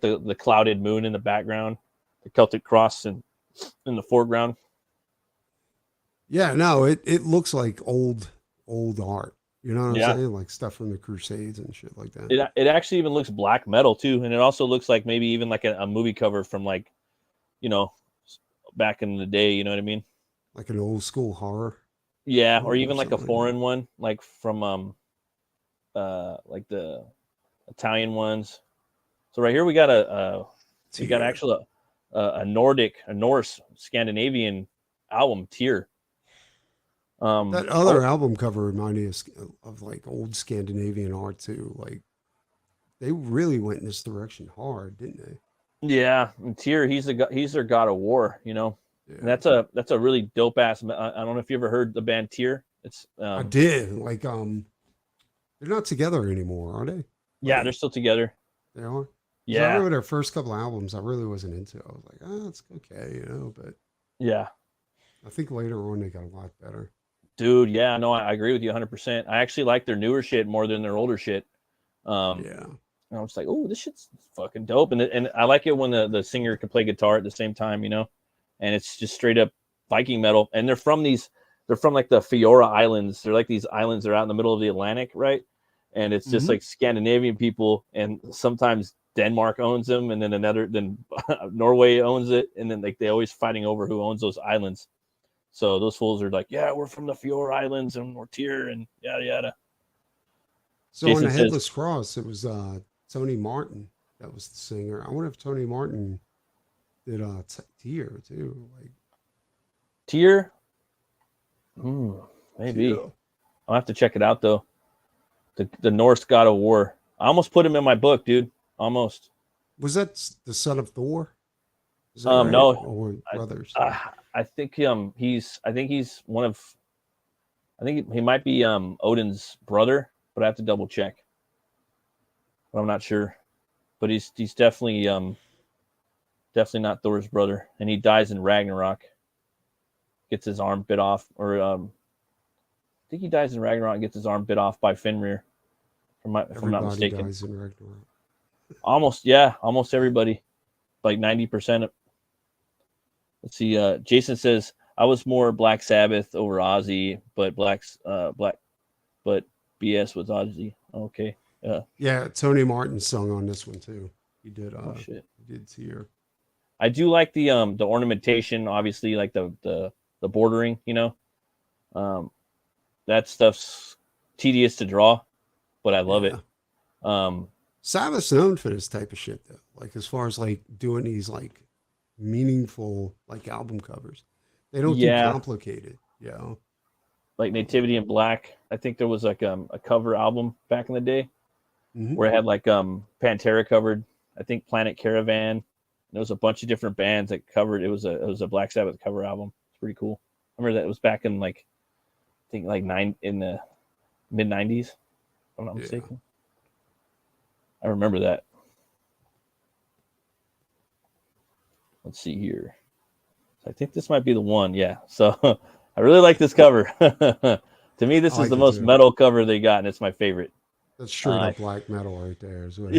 the clouded moon in the background, the Celtic cross in the foreground. Yeah, no, it looks like old art. You know what I'm Yeah. saying? Like stuff from the Crusades and shit like that. It actually even looks black metal too, and it also looks like maybe even like a movie cover from like, you know, back in the day. You know what I mean? Like an old school horror Yeah, or film or even like a something like that. foreign one, like from like the Italian ones. So right here we got Tear. actually a Norse, Scandinavian album, Tear. That other Oh album cover reminded me of like old Scandinavian art too. Like they really went in this direction hard, didn't they? yeah, and Tyr, he's their god of war, you know. And Yeah. that's a really dope ass. I don't know if you ever heard the band Tyr. It's I did. Like they're not together anymore, are they? yeah, they're Like still together. they are. Because I Yeah, remember their first couple albums, I really wasn't into. I was like, oh, it's okay, you know. But yeah, I think later on they got a lot better. dude. Yeah, no, I agree with you 100%. I actually like their newer shit more than their older shit. Yeah. And I was like, oh, this shit's fucking dope. And I like it when the singer can play guitar at the same time, you know. And it's just straight up Viking metal. And they're from like the Fiora Islands. They're like these islands that are out in the middle of the Atlantic, right? And it's just Hmm. like Scandinavian people, and sometimes Denmark owns them, and then Norway owns it, and then like they always fighting over who owns those islands. So those fools are like, yeah, we're from the Fiora Islands and we're here and yada yada. So on Jason the says, Headless Cross, it was Tony Martin that was the singer. I wonder if Tony Martin did Tear too. Like Tier, hmm, maybe. yeah. I'll have to check it out though. The Norse God of War. I almost put him in my book, dude. Almost. Was that the son of Thor? Is that right? No, Or brothers? I think he's one of I think he might be Odin's brother, but I have to double check. But I'm not sure. But he's definitely not Thor's brother, and he dies in Ragnarok. Gets his arm bit off, or I think he dies in Ragnarok and gets his arm bit off by Fenrir. If I'm not Everybody mistaken. dies in Ragnarok. Almost, yeah, almost everybody. Like 90%. Let's see. Jason says I was more Black Sabbath over Ozzy, but but BS was Ozzy. Okay. Yeah, Tony Martin sung on this one too. He did Oh shit. he did Tear. I do like the ornamentation, obviously, like the bordering, you know. Um, that stuff's tedious to draw, but I love it. Yeah. Um, Sabbath's known for this type of shit though. Like as far as like doing these like meaningful like album covers. They don't do yeah, complicated, you know. like Nativity in Black. I think there was like a cover album back in the day Hmm. where it had like Pantera covered. I think Planet Caravan. There was a bunch of different bands that covered. It was a Black Sabbath cover album. It's pretty cool. I remember that it was back in like I think like in the mid '90s. If I'm not Yeah. mistaken. I remember that. Let's see here. I think this might be the one. Yeah. So I really like this cover. To me, I this is like the it most too. metal cover they got, and it's my favorite. That's straight Uh, up black metal right there as well.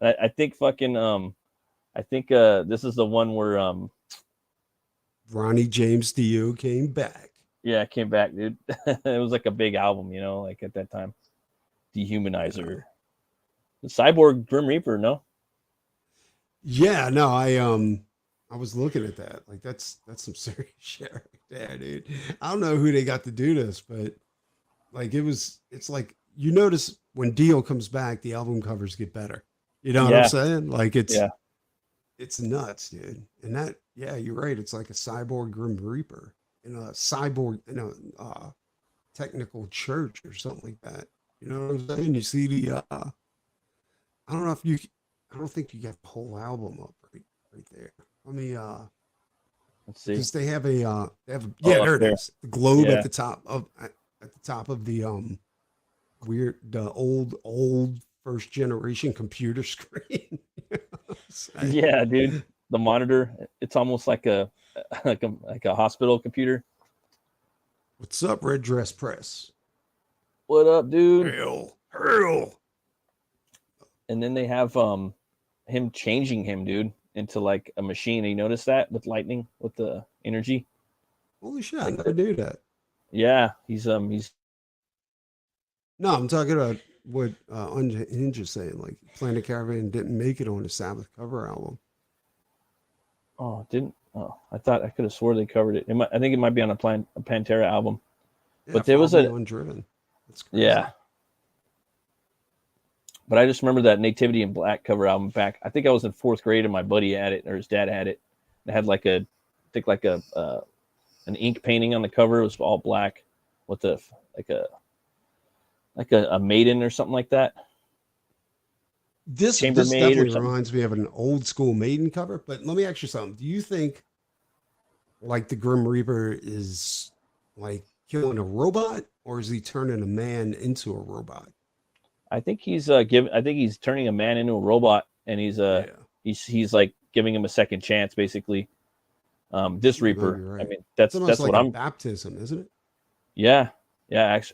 I think fucking I think this is the one where Ronnie James Dio came back. yeah, it came back, dude. It was like a big album, you know, like at that time. Yeah. Dehumanizer. The Cyborg Grim Reaper, no? Yeah, no, I was looking at that. Like that's some serious shit right there, dude. I don't know who they got to do this, but like it's like you notice when Dio comes back, the album covers get better. You know what I'm Yeah, saying? Like yeah. it's nuts, dude. And that yeah, you're right. It's like a cyborg Grim Reaper in a cyborg in a technical church or something like that. You know what I'm saying? You see the I don't know if you I don't think you got the whole album up right there. Let me Let's see. because they have a yeah, up there it there. is. The globe Yeah. at the top of the the old first generation computer screen. Yeah, dude. The monitor, it's almost like a like a hospital computer. What's up, Red Dress Press? What up, dude? Hurl. And then they have him changing him, dude, into like a machine. You notice that with lightning, with the energy? Holy shit, I never knew that. Yeah, he's No, I'm talking about what Unhinged is saying. Like Planet Caravan didn't make it on the Sabbath cover album. I thought I could have swore they covered it. I think it might be on a Pantera album. Yeah, But there was Follow Me Undriven. That's crazy. Yeah. But I just remember that Nativity in Black cover album back. I think I was in 4th grade and my buddy had it, or his dad had it. It had like an ink painting on the cover. It was all black with a maiden or something like that. This Chambermaid definitely or something. reminds me of an old school Maiden cover. But let me ask you something. Do you think like the Grim Reaper is like killing a robot, or is he turning a man into a robot? I think he's he's turning a man into a robot, and he's like giving him a second chance, basically. This You might Reaper. be right. I mean, It's that's almost like what a I'm. baptism, isn't it? Yeah,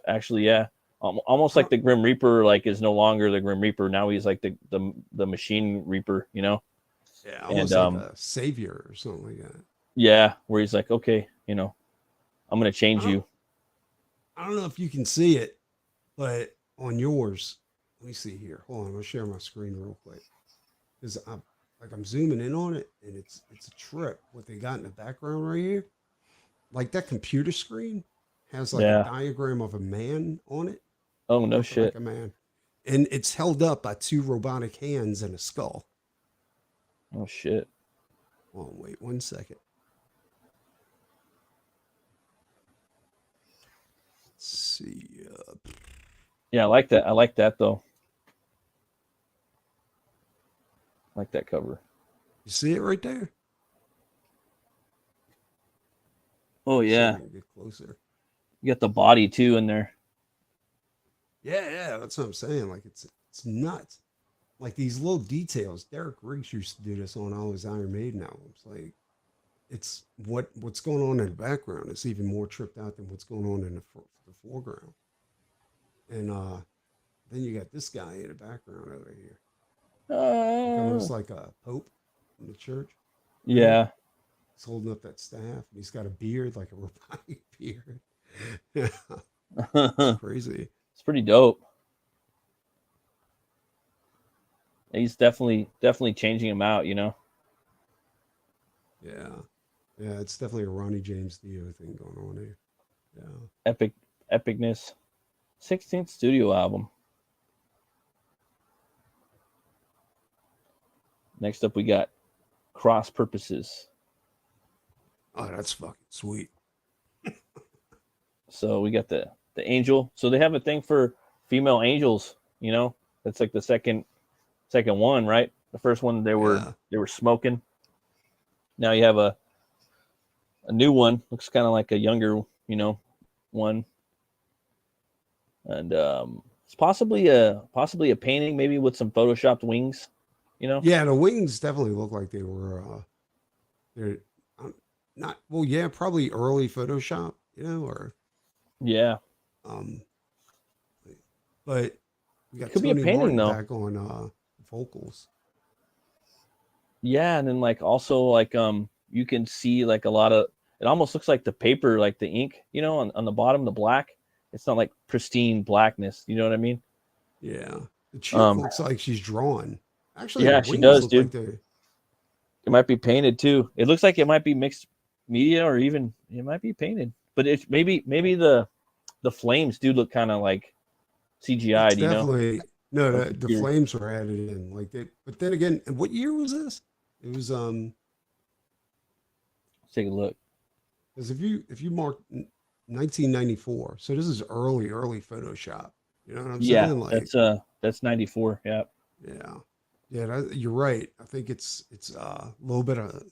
actually, yeah. Almost like the Grim Reaper, like is no longer the Grim Reaper. Now he's like the Machine Reaper, you know. Yeah, almost like a savior or something like that. Yeah, where he's like, okay, I'm gonna change you. I don't know if you can see it, but on yours, let me see here. Hold on, I'm gonna share my screen real quick because I'm zooming in on it, and it's a trip. What they got in the background right here, like that computer screen has like a diagram of a man on it. Oh no shit! Like a man, and it's held up by 2 robotic hands and a skull. Oh shit! Oh wait 1 second. Let's see. Yeah, I like that. I like that though. I like that cover. You see it right there? Oh yeah. Get closer. You got the body too in there. Yeah, that's what I'm saying. Like it's nuts. Like these little details. Derek Riggs used to do this on all his Iron Maiden albums. Like it's what's going on in the background. It's even more tripped out than what's going on in the foreground. And then you got this guy in the background over here. Almost like a pope in the church. Yeah. He's holding up that staff, and he's got a beard, like a robotic beard. Yeah, it's crazy. It's pretty dope. He's definitely changing him out, Yeah, it's definitely a Ronnie James Dio thing going on here. Yeah, epicness. 16th studio album. Next up, we got Cross Purposes. Oh, that's fucking sweet. So we got the angel. So they have a thing for female angels. That's like the second one, right? The first one they were smoking. Now you have a new one. Looks kind of like a younger, one. And it's possibly a painting, maybe with some photoshopped wings. Yeah, the wings definitely look like they were. They're not. Well, yeah, probably early Photoshop. Or but we got Tony Martin though. back on vocals. Yeah, and then like also like you can see like a lot of it almost looks like the paper, like the ink, on the bottom, the black. It's not like pristine blackness. You know what I mean? Yeah, the chick looks like she's drawn. Actually, yeah, she does, dude. Like it might be painted too. It looks like it might be mixed media, or even it might be painted. But it's maybe the flames do look kind of like CGI. Definitely. No, the flames were added in like that. But then again, what year was this? It was Let's take a look. Because if you mark 1994, so this is early Photoshop. You know what I'm saying? Like that's 94. Yeah. Yeah. You're right. I think it's a little bit of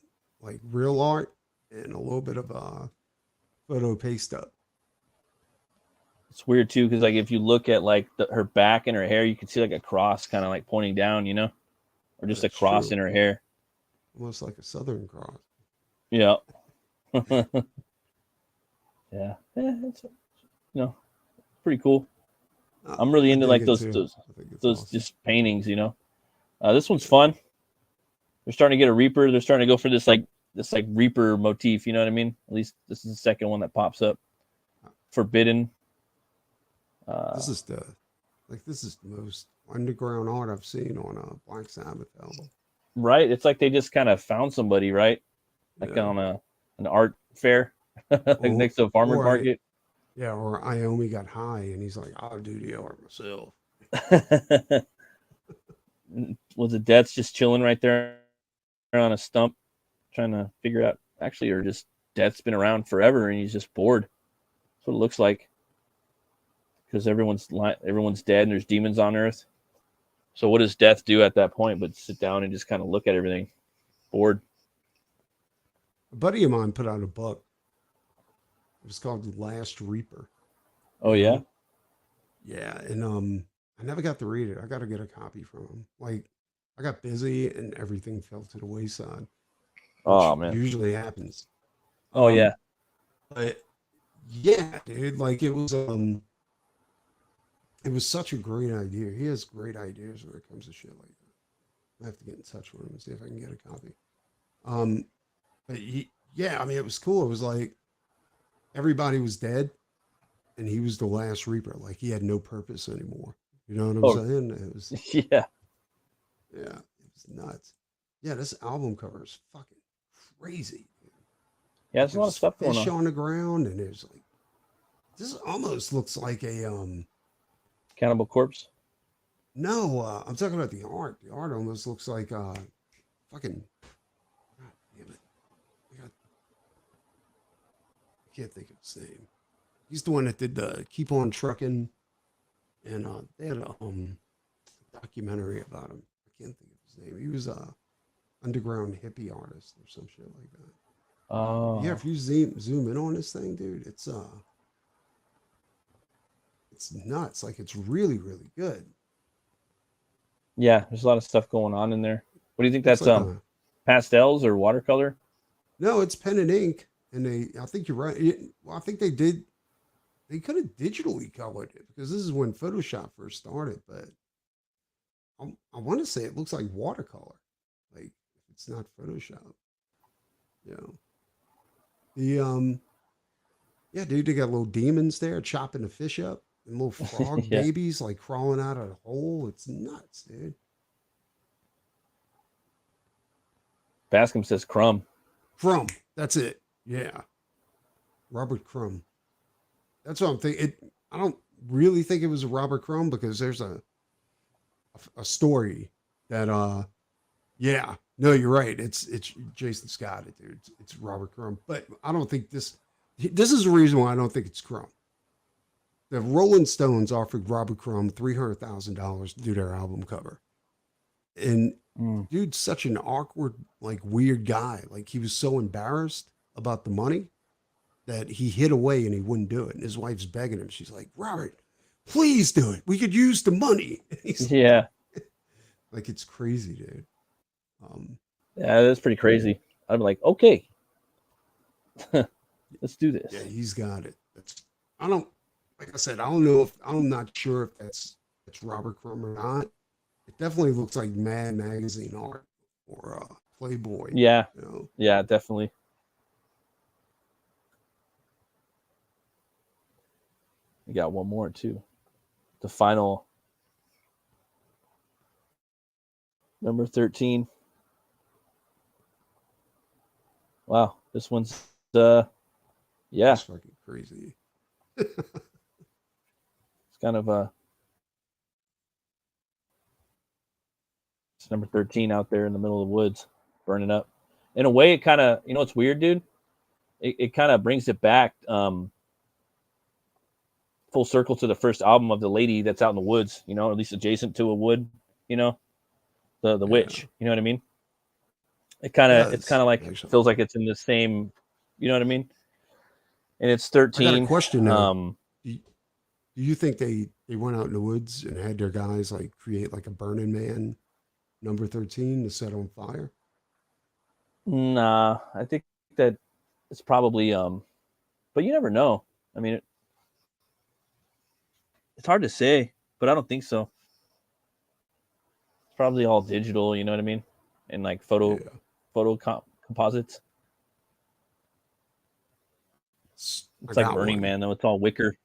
like real art and a little bit of photo paste up. It's weird too, because like if you look at like her back and her hair, you can see like a cross kind of like pointing down, you know, or just a That's cross true. in her hair. Almost like a Southern Cross. Yeah. Yeah. It's pretty cool. I'm really I into dig like it too. I think it's those awesome. just paintings, you know. This one's fun. They're starting to get a Reaper. They're starting to go for this Reaper motif. You know what I mean? At least this is the second one that pops up. Forbidden. This is the most underground art I've seen on a Black Sabbath album. Right. It's like they just kind of found somebody, right? Like Yeah. on an art fair, like next to a farmer's market. Yeah, or Iommi got high and he's like, I'll do the art myself. Was it Death's just chilling right there on a stump, trying to figure out actually, or just Death's been around forever and he's just bored. That's what it looks like. Because everyone's dead and there's demons on Earth. So what does Death do at that point but sit down and just kind of look at everything? Bored. A buddy of mine put out a book. It was called The Last Reaper. Oh yeah? Yeah, and I never got to read it. I got to get a copy from him. Like, I got busy and everything fell to the wayside. Oh man. Usually happens. Oh yeah. But yeah, dude, like it was such a great idea. He has great ideas when it comes to shit like that. I have to get in touch with him and see if I can get a copy. But yeah, I mean, it was cool. It was like everybody was dead, and he was the last Reaper. Like he had no purpose anymore. You know what I'm saying? It was yeah. Yeah, it was nuts. Yeah, this album cover is fucking crazy. Yeah, there's a lot of stuff going Fish on. on the ground, and there's like this almost looks like a Cannibal Corpse. No, I'm talking about the art. The art almost looks like fucking. God damn it! I can't think of his name. He's the one that did the Keep On Trucking, and they had a documentary about him. I can't think of his name. He was a underground hippie artist or some shit like that. Oh. Yeah, if you zoom in on this thing, dude, it's nuts. Like it's really, really good. Yeah, there's a lot of stuff going on in there. What do you think Looks that's like pastels or watercolor? No, it's pen and ink. And I think you're right. Well, I think they could have digitally colored it because this is when Photoshop first started. But I want to say it looks like watercolor. Like if it's not Photoshop. Yeah, dude, they got little demons there chopping the fish up and little frog Yeah. babies like crawling out of the hole. It's nuts, dude. Bascom says Crumb. Crumb. That's it. Yeah. Robert Crumb. That's what I'm thinking. I don't really think it was Robert Crumb because there's a story that yeah. No, you're right. It's Jason Scott, dude. It's Robert Crumb. But I don't think this is the reason why I don't think it's Crumb. The Rolling Stones offered Robert Crumb $300,000 to do their album cover. And dude's such an awkward, like weird guy. Like he was so embarrassed about the money that he hid away and he wouldn't do it. And his wife's begging him. She's like, Robert, please do it. We could use the money. Yeah. Like it's crazy, dude. Yeah, that's pretty crazy. I'm like, okay, let's do this. Yeah, he's got it. Like I said, I'm not sure if that's Robert Crumb or not. It definitely looks like Mad Magazine art or Playboy. Yeah. You know? Yeah, definitely. We got one more too. The final number 13. Wow, this one's yeah. That's fucking crazy. It's kind of it's number 13 out there in the middle of the woods, burning up. In a way, it kind of, it's weird, dude. It kind of brings it back full circle to the first album of the lady that's out in the woods, at least adjacent to a wood, the witch, you know what I mean? It kind of it's does, kind of like actually. feels like it's in the same, you know what I mean? And it's I got a 13. question now. Do you think they went out in the woods and had their guys like create like a Burning Man number 13 to set on fire? Nah, I think that it's probably but you never know. I mean, it's hard to say, but I don't think so. It's probably all digital, you know what I mean? And like Yeah. composites. I It's like got Burning one. Man though. It's all wicker.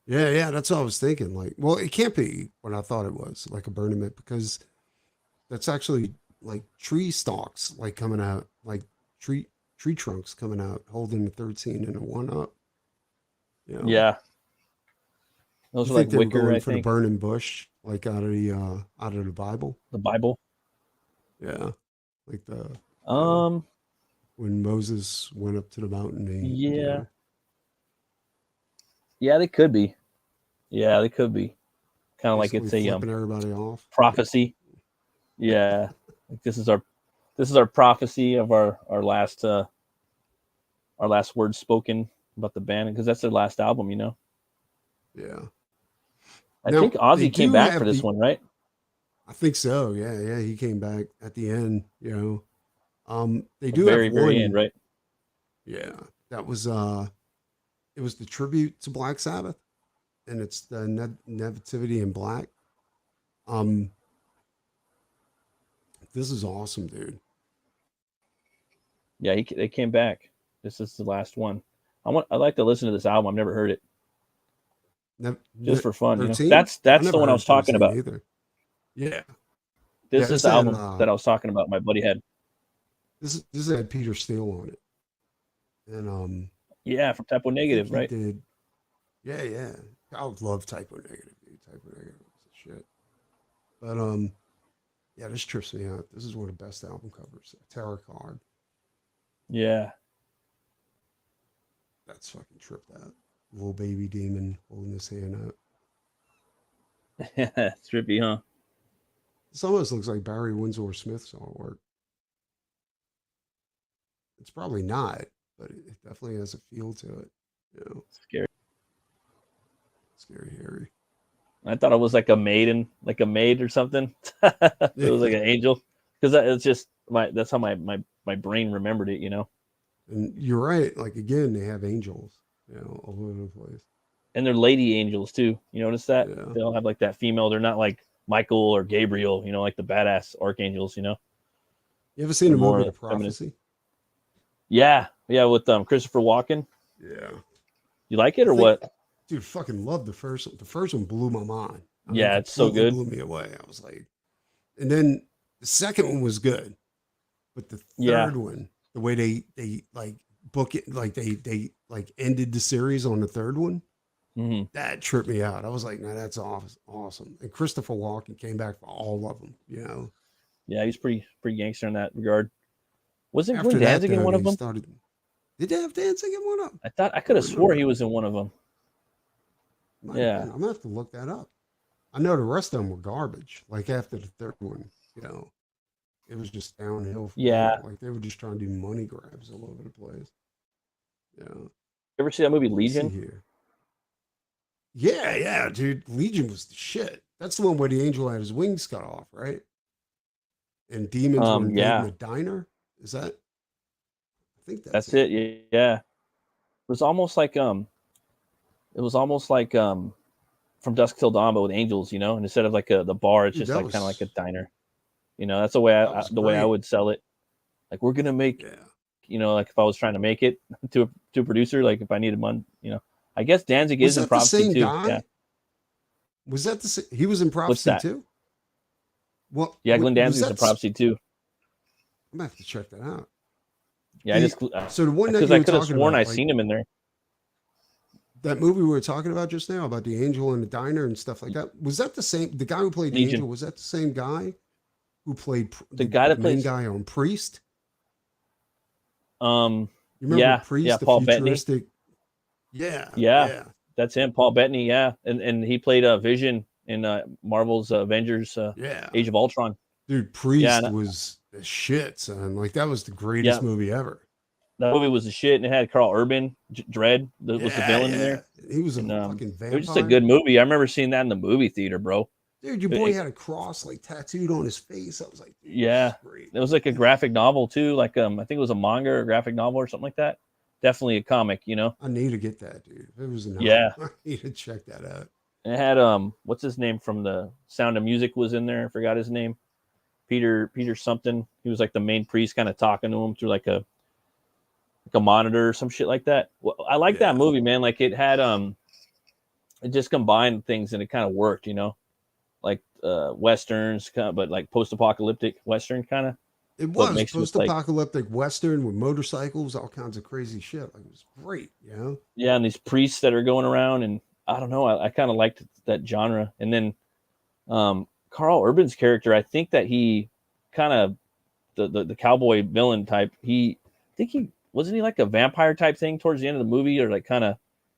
Yeah, yeah, that's what I was thinking. Like, well, it can't be what I thought it was, like a Burning Man, because that's actually like tree stalks, like coming out, like tree tree trunks coming out, holding the 13 and a one up. You know, Yeah. Those you are like think they were wicker, going I for the think. burning bush, like out of the Bible? The Bible. Yeah, like the you know Um, when Moses went up to the mountain, he yeah. Yeah, they could be. Yeah, they could be. Kind of like basically it's a flipping everybody off. prophecy. Yeah. Like this is our prophecy of our last words spoken about the band, because that's their last album, you know. Yeah. I Now think they Ozzy came do back for have this the. one, right? I think so. Yeah, yeah. He came back at the end. You know, they The do have very, very end, one. right? Yeah, that was it was the tribute to Black Sabbath, and it's the Nativity in Black. Um, this is awesome, dude. Yeah, they came back. This is the last one. I'd like to listen to this album. I've never heard it, just for fun, you know. 13? I That's the never one I was heard talking 13 about. either. Yeah, yeah. This is the album that I was talking about. My buddy had. This had Peter Steele on it, and Yeah, from Typo I think Negative, he right? did. Yeah, yeah. I would love Typo Negative, dude. Typo Negative was the shit. But yeah, this trips me out. This is one of the best album covers. Tarot card. Yeah, That's fucking tripped out. Little baby demon holding his hand out. it's trippy, huh? This almost looks like Barry Windsor Smith's artwork. It's probably not, but it definitely has a feel to it. You know, Scary. scary Harry. I thought it was like a maiden, like a maid or something. It Yeah. was like an angel, because it's just that's how my brain remembered it, you know. And you're right. Like again, they have angels, all over the place. And they're lady angels too. You notice that Yeah. they all have like that female. They're not like Michael or Gabriel, you know, like the badass archangels. You know, You ever seen they're the movie more The feminine. Prophecy? Yeah, yeah, with Christopher Walken. Yeah. You like it I or think, what? dude, fucking love the first one. The first one blew my mind. I mean, Yeah, it's so completely good. blew me away. I was like, and then the second one was good, but the Yeah, third one, the way they like book it, like they like ended the series on the third one, hmm that tripped me out. I was like, no, that's awesome. And Christopher Walken came back for all of them. yeah, he's pretty gangster in that regard. Wasn't Glenn After that, Danzig in though, one of they them? started. Did they have Dancing in one of them? I thought I I could don't have swore he remember. was in one of them. Might have been. Yeah, I'm gonna have to look that up. I know the rest of them were garbage. Like after the third one, it was just downhill from there. yeah. Like they were just trying to do money grabs all over the place. Yeah. Ever see that movie Let me see Legion? here. Yeah, yeah, dude. Legion was the shit. That's the one where the angel had his wings cut off, right? And demons were invading Yeah, the diner. Is that? I think that's that's it. it. Yeah, it was almost like from Dusk Till Dawn, but with angels, you know. And instead of like the bar, it's Dude, just that like kind of like a was diner. You know, that's the way that was the way I great. would sell it. Like we're gonna make, Yeah. you know, like if I was trying to make it to a producer, like if I needed money, you know. I guess Danzig Was is in that the Prophecy same too. Yeah. guy? Was that he was in What's Prophecy that? too? Well, Yeah, Glenn was Danzig's in that? Prophecy too. I'm gonna have to check that out. Yeah, I The just so the one that because you I were could have talking sworn about, I like seen him in there. that movie we were talking about just now, about the angel in the diner and stuff like that. Was that the same? The guy who played the Legion. angel, was that the same guy who played The guy that the main plays guy on Priest? um You remember yeah, Priest, the Paul Bettany. futuristic? Yeah, Yeah, yeah, that's him, Paul Bettany. Yeah, and he played Vision in Marvel's Avengers yeah. Age of Ultron. Dude, Yeah, Priest and was the shit, son. Like that was the greatest Yeah, movie ever. that movie was the shit, and it had Carl Urban, Dread, that was the Yeah, villain in yeah. there, He was a and fucking it was just a vampire. good movie. I remember seeing that in the movie theater, bro. Dude, your It- boy it- had a cross like tattooed on his face. I was like, dude, this yeah, is great. it was like a graphic novel too, like I think it was a manga or a graphic novel or something like that. Definitely a comic, you know. I need to get that, dude. If it was a novel, Yeah, I need to check that out. and it had what's his name from the Sound of Music was in there. I forgot his name. Peter something. He was like the main priest, kind of talking to him through like a monitor or some shit like that. Well, I like that Yeah. movie, man. Like it had it just combined things and it kind of worked, you know, like westerns, but like post-apocalyptic western kind of. It But was mixed with like post-apocalyptic western with motorcycles, all kinds of crazy shit. Like it was great, you know. yeah, and these priests that are going around, and I don't know, I kind of liked that genre. And then Carl Urban's character, I think that he kind of the cowboy villain type. I think he wasn't he like a vampire type thing towards the end of the movie, or like kind of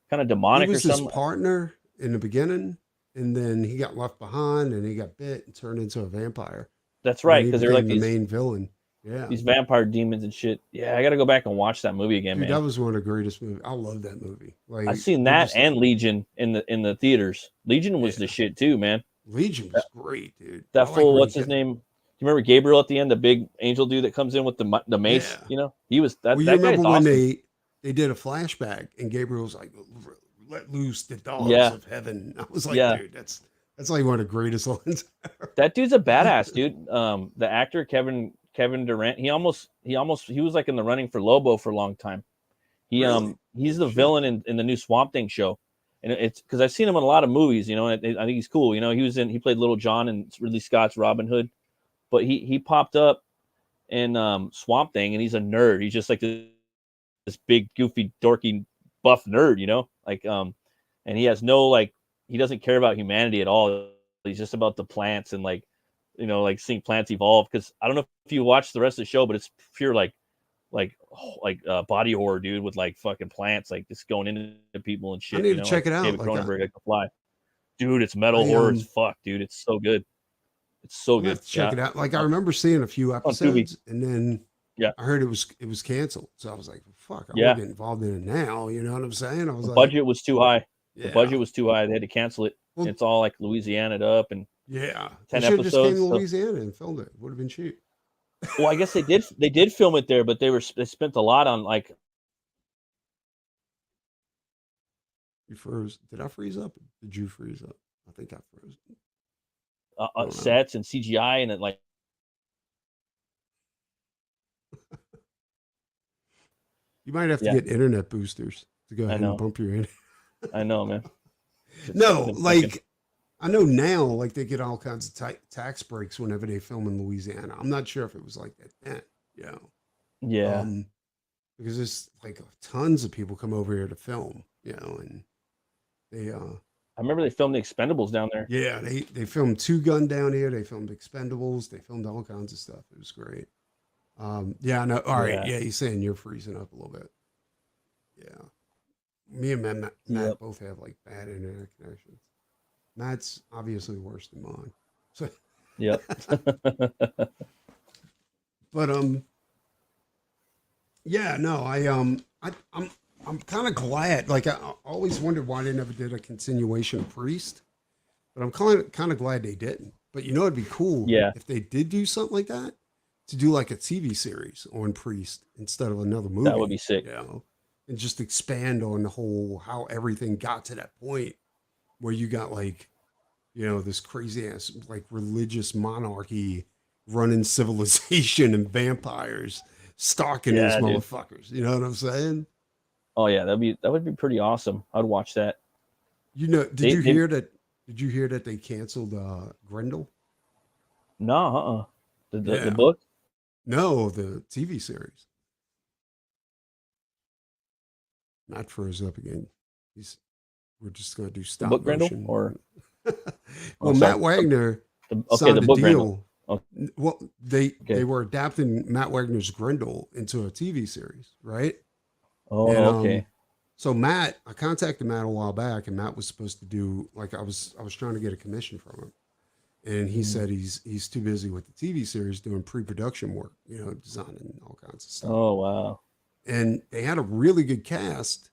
He demonic or was his something. partner in the beginning, and then he got left behind, and he got bit and turned into a vampire. That's And then right, he because they're like became the main villain. Yeah, these vampire demons and shit. Yeah, I got to go back and watch that movie again, dude, man. that was one of the greatest movies. I love that movie. Like I've seen they're that just and like, Legion in the theaters. Legion was the yeah, shit too, man. Legion was great, dude. I That like fool, where he what's his kept. name? Do you remember Gabriel at the end, the big angel dude that comes in with the mace? Yeah. You know, he was Well, you that guy's remember when awesome. they did a flashback and Gabriel was like, "Let loose the dogs Yeah, of heaven." I was like, yeah, dude, that's like one of the greatest lines ever. that dude's a badass dude. The actor Kevin Durant, he was like in the running for Lobo for a long time. Really? He's Holy the shit. villain in the new Swamp Thing show, and it's because I've seen him in a lot of movies, you know. And I think he's cool. You know, he played Little John in Ridley Scott's Robin Hood, but he popped up in Swamp Thing, and he's a nerd. He's just like this big goofy dorky buff nerd, you know, like and he has no like he doesn't care about humanity at all. He's just about the plants and like you know like seeing plants evolve. Because I don't know if you watch the rest of the show, but it's pure body horror, dude, with like fucking plants like just going into people and I shit, need you to know, check like it out. David Like Cronenberg, like the fly. Dude, it's metal I horror as fuck, dude. It's so good. It's so I'm gonna good. have to check Yeah. it out. Like I remember seeing a few On Tubi. episodes and then Yeah. I heard it was canceled. So I was like, fuck, I want Yeah. to get involved in it now. You know what I'm saying? I was The like, budget was too high. The yeah. budget was too high. They had to cancel it. Well, It's all like Louisiana'd up and yeah. They 10 should have just came to episodes. So, Louisiana and filmed it. Would have been cheap. well, I guess they did film it there, but they spent a lot on like You froze. Did I freeze up? Did you freeze up? I think I froze. I don't know. sets and CGI and it like You might have to yeah, get internet boosters to go I ahead and know. bump your in. I know, man. No, Been fucking like I know now, like they get all kinds of tax breaks whenever they film in Louisiana. I'm not sure if it was like that then, you know, yeah. because there's like tons of people come over here to film, you know, and they, I remember they filmed the Expendables down there. yeah, they filmed Two Gun down here. They filmed Expendables. They filmed all kinds of stuff. It was great. Yeah, no, all right, Yeah. yeah, you're saying you're freezing up a little bit. Yeah, me and Matt Yep. both have like bad internet connections. Matt's obviously worse than mine. So, Yep. but yeah, no, I'm kind of glad. Like I always wondered why they never did a continuation of Priest, but I'm kind of glad they didn't. But you know, it'd be cool Yeah. if they did do something like that to do like a TV series on Priest instead of another movie. That would be sick. You know, and just expand on the whole how everything got to that point where you got like, you know, this crazy ass like religious monarchy running civilization and vampires stalking these Yeah, dude. motherfuckers. You know what I'm saying? Oh yeah, that would be pretty awesome. I'd watch that. You know, did They- you they- hear that? Did you hear that they canceled Grendel? No, the Yeah. book. No, the TV series. Matt froze up again. We're just gonna do stop book Grendel motion. or well, sorry. Matt Wagner signed the a book deal. Grendel. Okay. Well, they Okay. were adapting Matt Wagner's Grendel into a TV series, right? Oh, And, okay. So Matt, I contacted Matt a while back, and Matt was supposed to do like I was trying to get a commission from him, and he said he's too busy with the TV series doing pre-production work, designing all kinds of stuff. Oh wow. And they had a really good cast,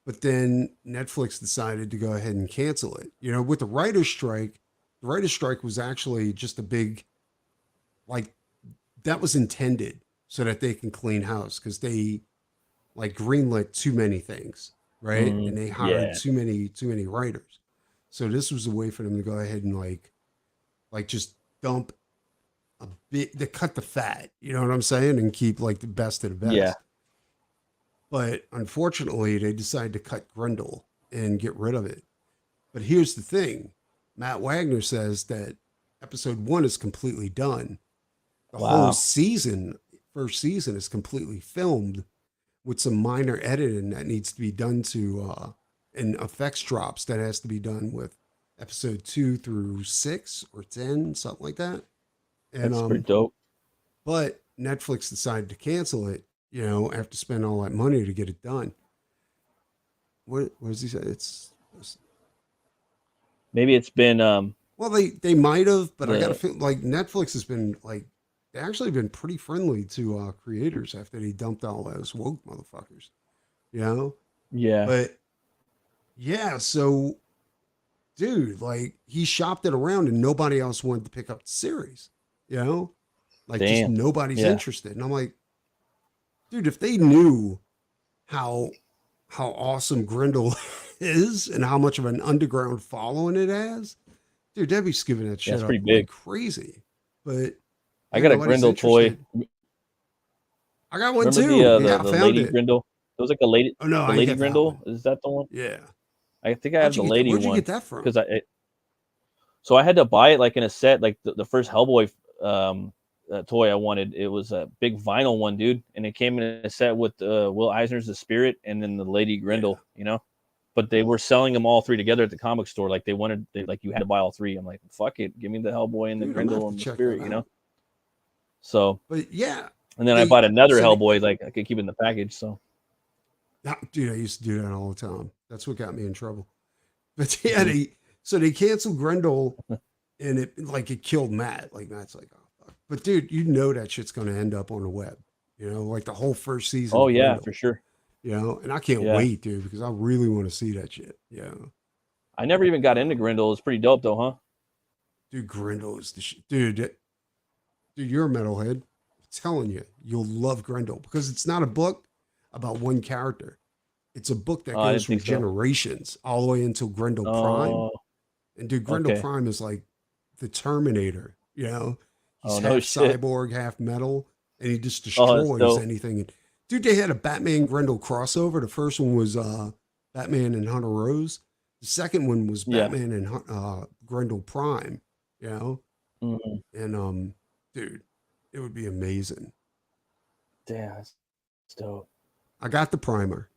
but then Netflix decided to go ahead and cancel it. With the writer's strike, the writer's strike was actually just a big, like, that was intended so that they can clean house because they like greenlit too many things, right? And they hired Yeah. too many writers. So this was a way for them to go ahead and like just dump a bit, to cut the fat, you know what I'm saying, and keep like the best of the best. Yeah. But unfortunately, they decided to cut Grendel and get rid of it. But here's the thing: Matt Wagner says that episode 1 is completely done. The whole season, first season, is completely filmed with some minor editing that needs to be done to and effects drops that has to be done with episode 2 through 6 or 10, something like that. And That's pretty dope. But Netflix decided to cancel it, after spending all that money to get it done. What does he say? It's Maybe it's been well, they might have, but I gotta feel like Netflix has been like, they actually been pretty friendly to creators after they dumped all those woke motherfuckers, Yeah. But yeah, so dude, like, he shopped it around and nobody else wanted to pick up the series, like just Damn. nobody's Yeah. interested. And I'm like, dude, if they knew how awesome Grendel is and how much of an underground following it has, dude, they'd be skipping that shit it's up pretty like big. crazy. But I got a nobody's Grendel toy. interested. I got one Remember too. the I found lady it. Grendel? It was like a lady. Oh no, The I lady get that Grendel, one. is that the one? Yeah. I think I have the lady Where'd you one. get that from? Because so I had to buy it like in a set, like the first Hellboy toy I wanted. It was a big vinyl one, dude, and it came in a set with Will Eisner's The Spirit and then the Lady Grendel, But they were selling them all three together at the comic store. Like like you had to buy all three. I'm like, fuck it, give me the Hellboy and the Grendel and the Spirit, So, but yeah, and then I bought another Hellboy, like I could keep it in the package. So, dude, I used to do that all the time. That's what got me in trouble. But yeah, they canceled Grendel, and it killed Matt. Like Matt's like, oh fuck. But dude, that shit's gonna end up on the web. Like the whole first season. oh of yeah, Grendel, for sure. And I can't wait, dude, because I really want to see that shit. Yeah. I never even got into Grendel. It's pretty dope though, huh? Dude, Grendel is the shit. Dude, you're a metalhead. I'm telling you, you'll love Grendel because it's not a book about one character. It's a book that goes from generations all the way until Grendel Prime. And dude, Grendel Prime is like the Terminator, He's half cyborg, half metal, and he just destroys anything. And, dude, they had a Batman Grendel crossover. The first one was Batman and Hunter Rose. The second one was Batman and Grendel Prime, And dude, it would be amazing. Damn, that's dope. I got the primer.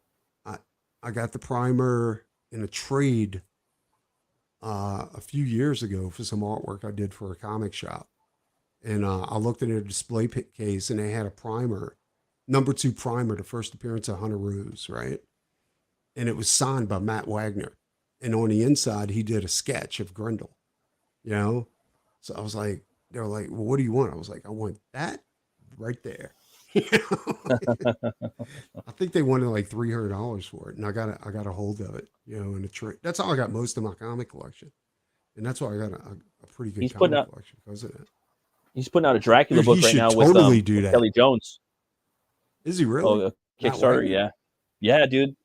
I got the primer in a trade a few years ago for some artwork I did for a comic shop. And I looked at a display case and they had a primer, number 2 primer, the first appearance of Hunter Rose, right? And it was signed by Matt Wagner. And on the inside, he did a sketch of Grendel, So I was like, they were like, well, what do you want? I was like, I want that right there. I think they wanted like $300 for it, and I got a hold of it, in a trade. That's how I got most of my comic collection, and that's why I got a pretty good comic collection because of that. He's putting out a Dracula book right now with Kelly Jones. Is he really? Oh, Kickstarter, yeah, dude.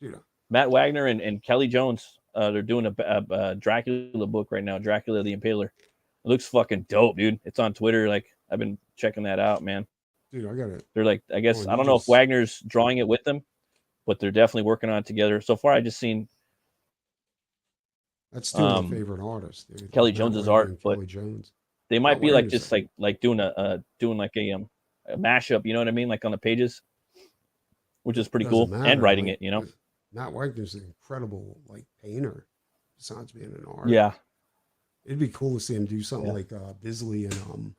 Matt Wagner and Kelly Jones, they're doing a Dracula book right now, Dracula the Impaler. It looks fucking dope, dude. It's on Twitter. Like, I've been checking that out, man. Dude, I got it. They're like, I guess, I don't know if Wagner's drawing it with them, but they're definitely working on it together. So far, I just seen. That's still my favorite artist, dude. Kelly Jones's art, but Kelly Jones. They might be like just like doing a mashup, you know what I mean? Like on the pages, which is pretty cool. And writing it, Matt Wagner's an incredible painter, besides being an artist. Yeah. It'd be cool to see him do something like Bisley and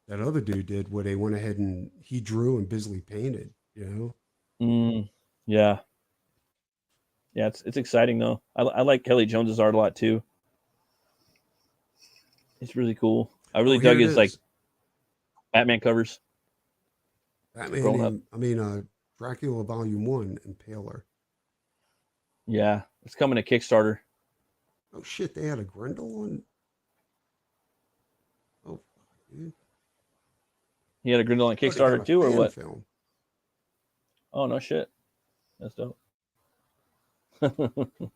that other dude did, where they went ahead and he drew and Bisley painted, Yeah. Yeah, it's exciting though. I like Kelly Jones's art a lot too. It's really cool. I really here dug it his like is. Batman covers. Growing up. Dracula Volume 1 and Paler. Yeah, it's coming to Kickstarter. Oh shit, they had a Grendel on. Oh, dude. He had a Grindel on Oh, they got Kickstarter a too, or fan what? film. Oh no shit. That's dope. The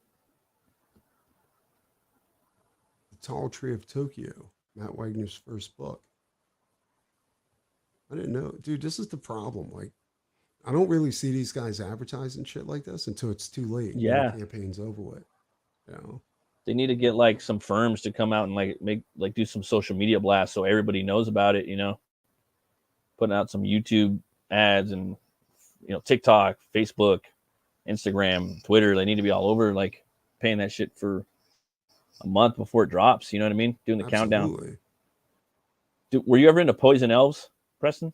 Tall Tree of Tokyo, Matt Wagner's first book. I didn't know. Dude, this is the problem. Like, I don't really see these guys advertising shit like this until it's too late when the Yeah, campaign's over with. You know? they need to get like some firms to come out and like do some social media blasts so everybody knows about it. Putting out some YouTube ads and TikTok, Facebook, Instagram, Twitter. They need to be all over, like paying that shit for a month before it drops. You know what I mean? Doing the countdown. Absolutely. Were you ever into Poison Elves, Preston?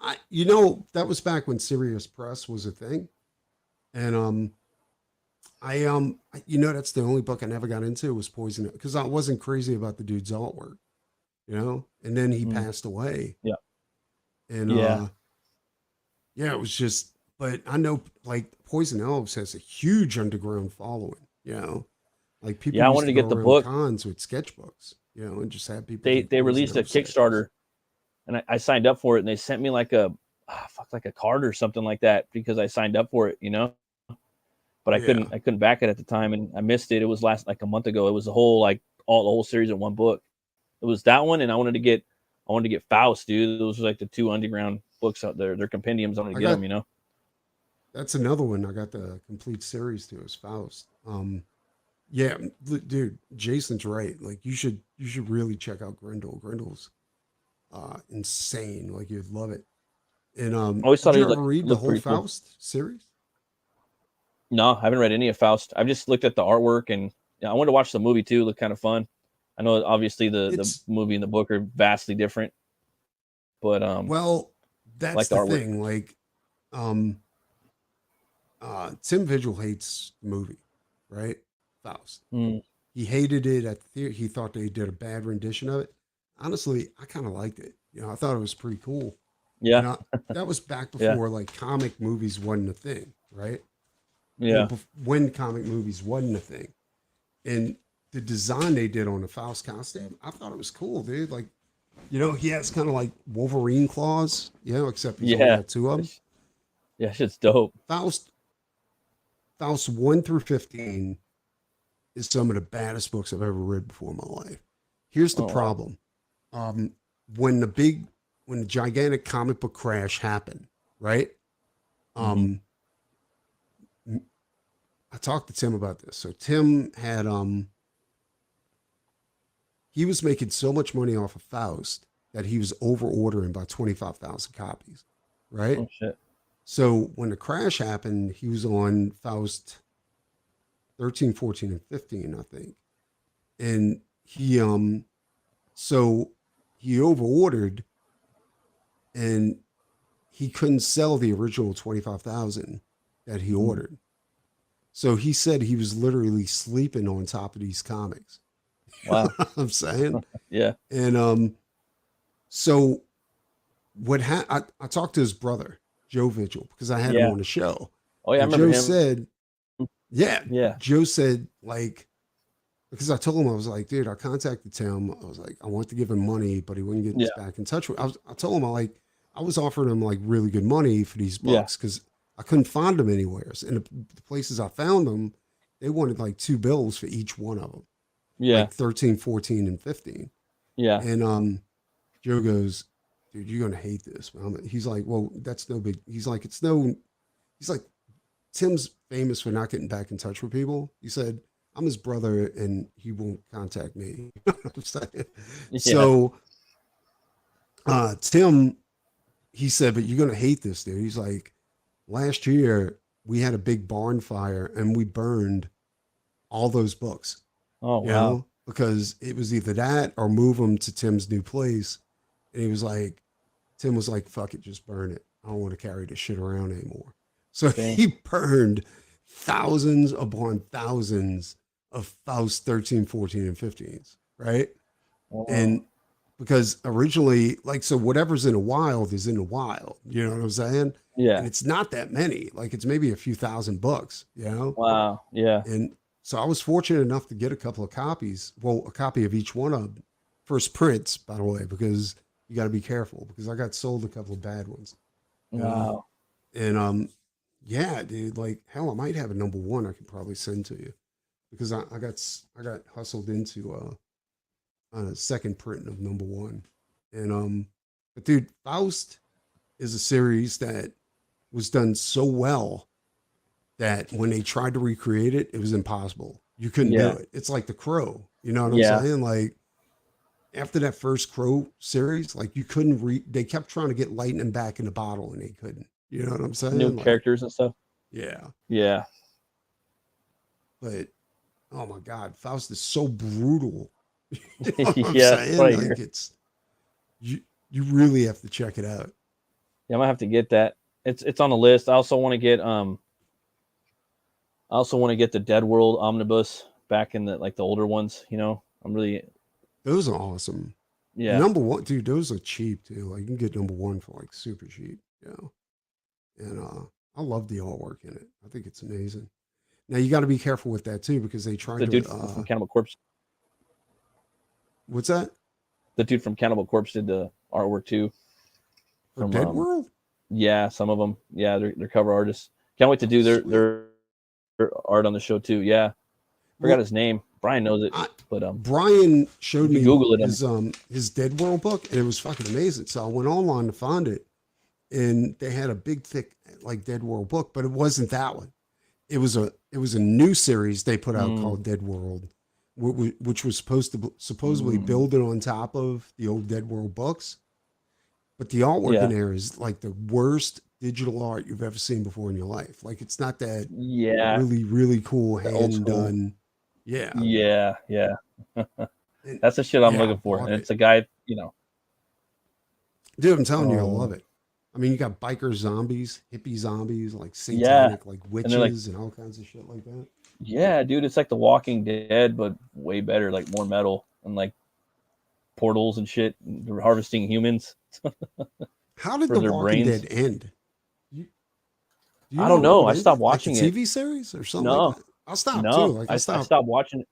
That was back when Serious Press was a thing. And that's the only book I never got into was Poison, because I wasn't crazy about the dude's artwork, and then he passed away. Yeah. And Yeah. it was just, but I know like Poison Elves has a huge underground following, like people I used wanted to go get the around book. cons with sketchbooks, and just have people. They released a Kickstarter, and I signed up for it, and they sent me like a card or something like that because I signed up for it, but I couldn't back it at the time, and I missed it. It was like a month ago. It was the whole series in one book. It was that one, and I wanted to get Faust, dude. Those were like the two underground books out there. They're compendiums. I wanted to get them, That's another one. I got the complete series to is Faust. Yeah, dude, Jason's right. Like you should really check out Grendel. Grendel's insane. Like you'd love it. And I always thought did you he ever read the whole cool. Faust series? No, I haven't read any of Faust. I've just looked at the artwork, and I wanted to watch the movie too. It looked kind of fun. I know obviously the movie and the book are vastly different, but well, that's like the artwork. thing. Like, Tim Vigil hates the movie, right? Faust. He hated it at the theater. He thought they did a bad rendition of it. Honestly, I kind of liked it. I thought it was pretty cool. Yeah, that was back before like comic movies wasn't a thing, right? Yeah. When comic movies wasn't a thing, and the design they did on the Faust costume, I thought it was cool, dude. Like, he has kind of like Wolverine claws, except he's only got two of them. Yeah, shit's dope. Faust 1 through 15 is some of the baddest books I've ever read before in my life. Here's the problem. Wow. When the gigantic comic book crash happened, right? I talked to Tim about this. So Tim had he was making so much money off of Faust that he was over ordering by 25,000 copies, right? Oh shit. So when the crash happened, he was on Faust 13, 14, and 15, I think. And he over ordered, and he couldn't sell the original 25,000 that he ordered. So he said he was literally sleeping on top of these comics. Wow. I'm saying? Yeah. And so I talked to his brother, Joe Vigil, because I had him on the show. Oh yeah, and I remember Joe him. said, yeah. Joe said, like, because I told him, I was like, dude, I contacted Tim. I was like, I want to give him money, but he wouldn't get back in touch with. I told him I was offering him like really good money for these books because I couldn't find them anywhere. And the places I found them, they wanted like $2 bills for each one of them. Yeah. Like 13, 14, and 15. Yeah. And Joe goes, dude, you're going to hate this. He's like, well, that's no big. He's like, Tim's famous for not getting back in touch with people. He said, I'm his brother and he won't contact me. You know what I'm saying? Yeah. So Tim, he said, but you're going to hate this, dude. He's like, last year we had a big barn fire and we burned all those books. Oh, wow. Because it was either that or move them to Tim's new place. And Tim was like, fuck it, just burn it. I don't want to carry this shit around anymore. So he burned thousands upon thousands of Faust 13, 14, and 15s, right? And because originally, like, so whatever's in the wild is in the wild, you know what I'm saying? Yeah. And it's not that many, like it's maybe a few thousand bucks, you know? Wow. Yeah. And so I was fortunate enough to get a couple of copies. Well, a copy of each one of them. First prints, by the way, because you got to be careful because I got sold a couple of bad ones. You know? Wow. And yeah, dude, like hell, I might have a number one I could probably send to you because I got hustled into on a second print of number one. And but dude, Faust is a series that was done so well that when they tried to recreate it, it was impossible. You couldn't do Yeah. it. It's like The Crow. You know what I'm Yeah. saying? Like after that first Crow series, like you couldn't they kept trying to get lightning back in the bottle and they couldn't. You know what I'm saying? New Like, characters and stuff. yeah. Yeah. But oh my God, Faust is so brutal. You know what I'm Yeah. saying? Right. Like it's you really have to check it out. Yeah, I might have to get that. It's on the list. I also want to get the Dead World omnibus back in the like the older ones, you know. I'm really Those are awesome. yeah. Number one, dude, those are cheap too. Like you can get number one for like super cheap, you know. And I love the artwork in it. I think it's amazing. Now you got to be careful with that too because they tried The to dude from Cannibal Corpse. what's that? The dude from Cannibal Corpse did the artwork too. For Dead World? Yeah, some of them. Yeah, they're cover artists. Can't wait to do their art on the show too. Yeah. Forgot his name. Brian knows it. But Brian showed me Google it. his Dead World book and it was fucking amazing. So I went online to find it and they had a big thick like Dead World book, but it wasn't that one. It was a new series they put out called Dead World, which was supposedly building on top of the old Dead World books. But the artwork in there is like the worst digital art you've ever seen before in your life. Like it's not that really, really cool hand done. Yeah. Yeah. Yeah. That's the shit I'm looking for. And it's a guy, you know. Dude, I'm telling you, I love it. I mean, you got biker zombies, hippie zombies, like satanic, like witches and all kinds of shit like that. Yeah, dude, it's like The Walking Dead, but way better, like more metal and like portals and shit. They're harvesting humans. How did The Walking Dead end? I don't know. I stopped watching like the TV series or something like that? I'll stop too. Like I stopped watching it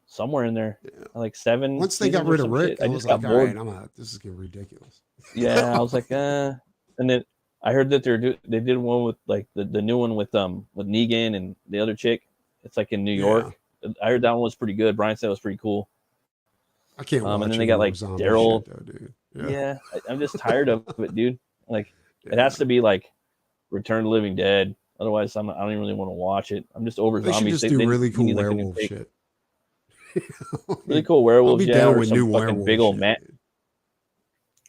somewhere in there. Yeah. Like 7. Once they got rid of Rick, I just got bored. All right, I'm out. This is getting ridiculous. Yeah, I was like, and then I heard that they did one with like the new one with Negan and the other chick. It's like in New York. I heard that one was pretty good. Brian said it was pretty cool. I can't watch and then they got like Daryl. Dude. Yeah, I'm just tired of it, dude. Like it has to be like Return of the Living Dead. Otherwise, I don't even really want to watch it. I'm just over zombies. They should just do really cool werewolf shit. Really cool werewolf shit. Down with new fucking big old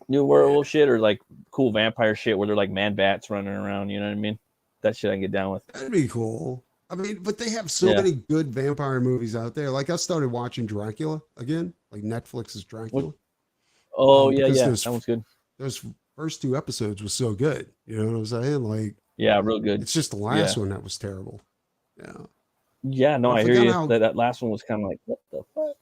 new werewolf shit, or like cool vampire shit where they're like man bats running around. You know what I mean? That shit I can get down with. That'd be cool. I mean, but they have so many good vampire movies out there. Like I started watching Dracula again, like Netflix's Dracula. Oh yeah, that one's good. Those first 2 episodes was so good. You know what I'm saying? Like, yeah, real good. It's just the last one that was terrible. Yeah. Yeah, no, I hear you. That last one was kind of like, what the fuck?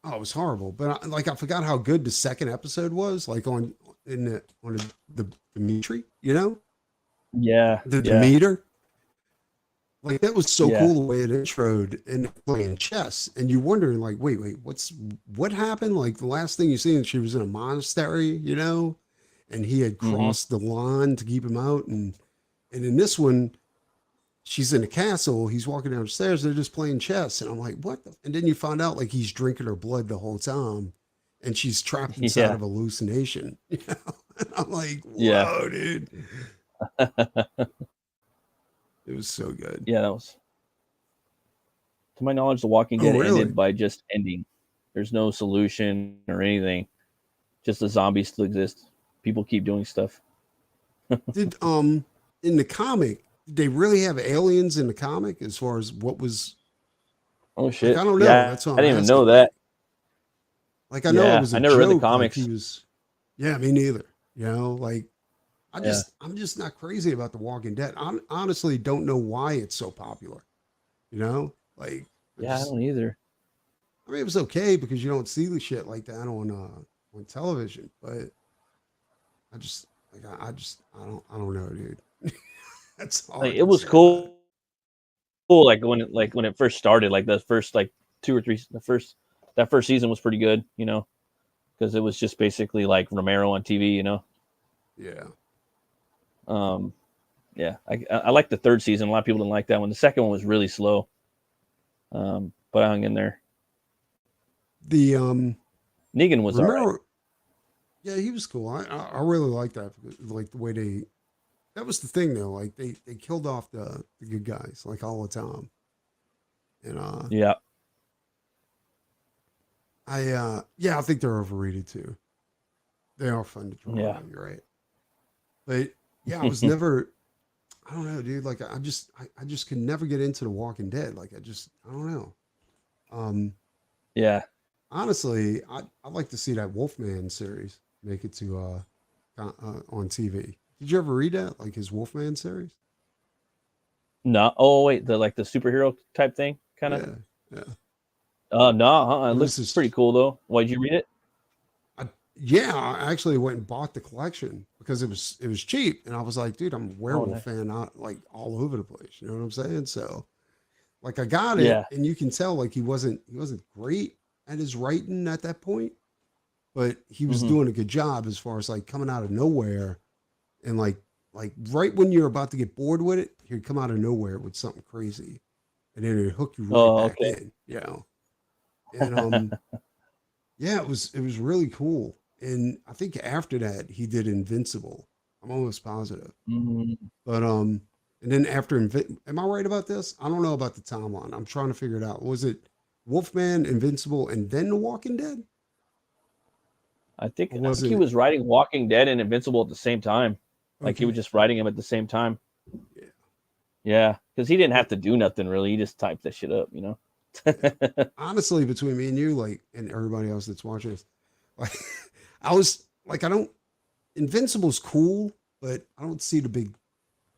Oh, it was horrible. But I forgot how good the second episode was. Like on the Dimitri, you know? Yeah. The Demeter. Like that was so cool the way it introed and playing chess. And you're wondering, like, wait, what happened? Like the last thing you see, and she was in a monastery, you know, and he had crossed the line to keep him out. And in this one, she's in a castle. He's walking downstairs. They're just playing chess. And I'm like, what? And then you find out like he's drinking her blood the whole time. And she's trapped inside of a hallucination. You know? And I'm like, whoa, dude. It was so good. Yeah, that was. To my knowledge, The Walking Dead ended by just ending. There's no solution or anything. Just the zombies still exist. People keep doing stuff. Did in the comic, did they really have aliens in the comic as far as what was? Oh shit! Like, I don't know. Yeah, that's what I didn't even know that. Like I know it was. I never read the joke, comics. Like he was. Yeah, me neither. You know, like. I'm just not crazy about The Walking Dead. I honestly don't know why it's so popular. You know, like I don't either. I mean, it was okay because you don't see the shit like that on television. But I just like I don't know, dude. That's all I Like it can was say about it. cool. Like when it first started, like the first like 2 or 3, that first season was pretty good, you know, because it was just basically like Romero on TV, you know. Yeah. Yeah, I like the third season. A lot of people didn't like that one. The second one was really slow, but I hung in there. The Negan was all right. Romero, yeah, he was cool. I really like that. Like the way that was the thing though. Like they killed off the good guys like all the time. And Yeah, I think they're overrated too. They are fun to draw. yeah, You're right. But yeah, I was never. I don't know, dude. Like I just could never get into The Walking Dead. Like I don't know. Um, yeah. honestly, I'd like to see that Wolfman series make it to on TV. Did you ever read that? Like his Wolfman series? No, oh wait, the superhero type thing, kind of. Yeah, yeah. No, It it was looks pretty just, cool though. Why did you read it? yeah. I actually went and bought the collection because it was cheap, and I was like, dude, I'm a Oh, werewolf nice. fan, not like all over the place. You know what I'm saying? So like I got it, Yeah. and you can tell like he wasn't great at his writing at that point, but he was Hmm. doing a good job as far as like coming out of nowhere and like right when you're about to get bored with it, he'd come out of nowhere with something crazy, and then it'd hook you right Oh, back okay. in, you know. And yeah, it was really cool. And I think after that he did Invincible. I'm almost positive. Mhm. But and then after am I right about this? I don't know about the timeline. I'm trying to figure it out. Was it Wolfman, Invincible, and then The Walking Dead? I think Or I was think he it was writing Walking Dead and Invincible at the same time. Like he was okay? just writing them at the same time. Yeah. Yeah, because he didn't It, have to do nothing really. He just typed that shit up, you know. yeah. Honestly, between me and you, like, and everybody else that's watching this, like, I was like, I don't. Invincible's cool, but I don't see the big,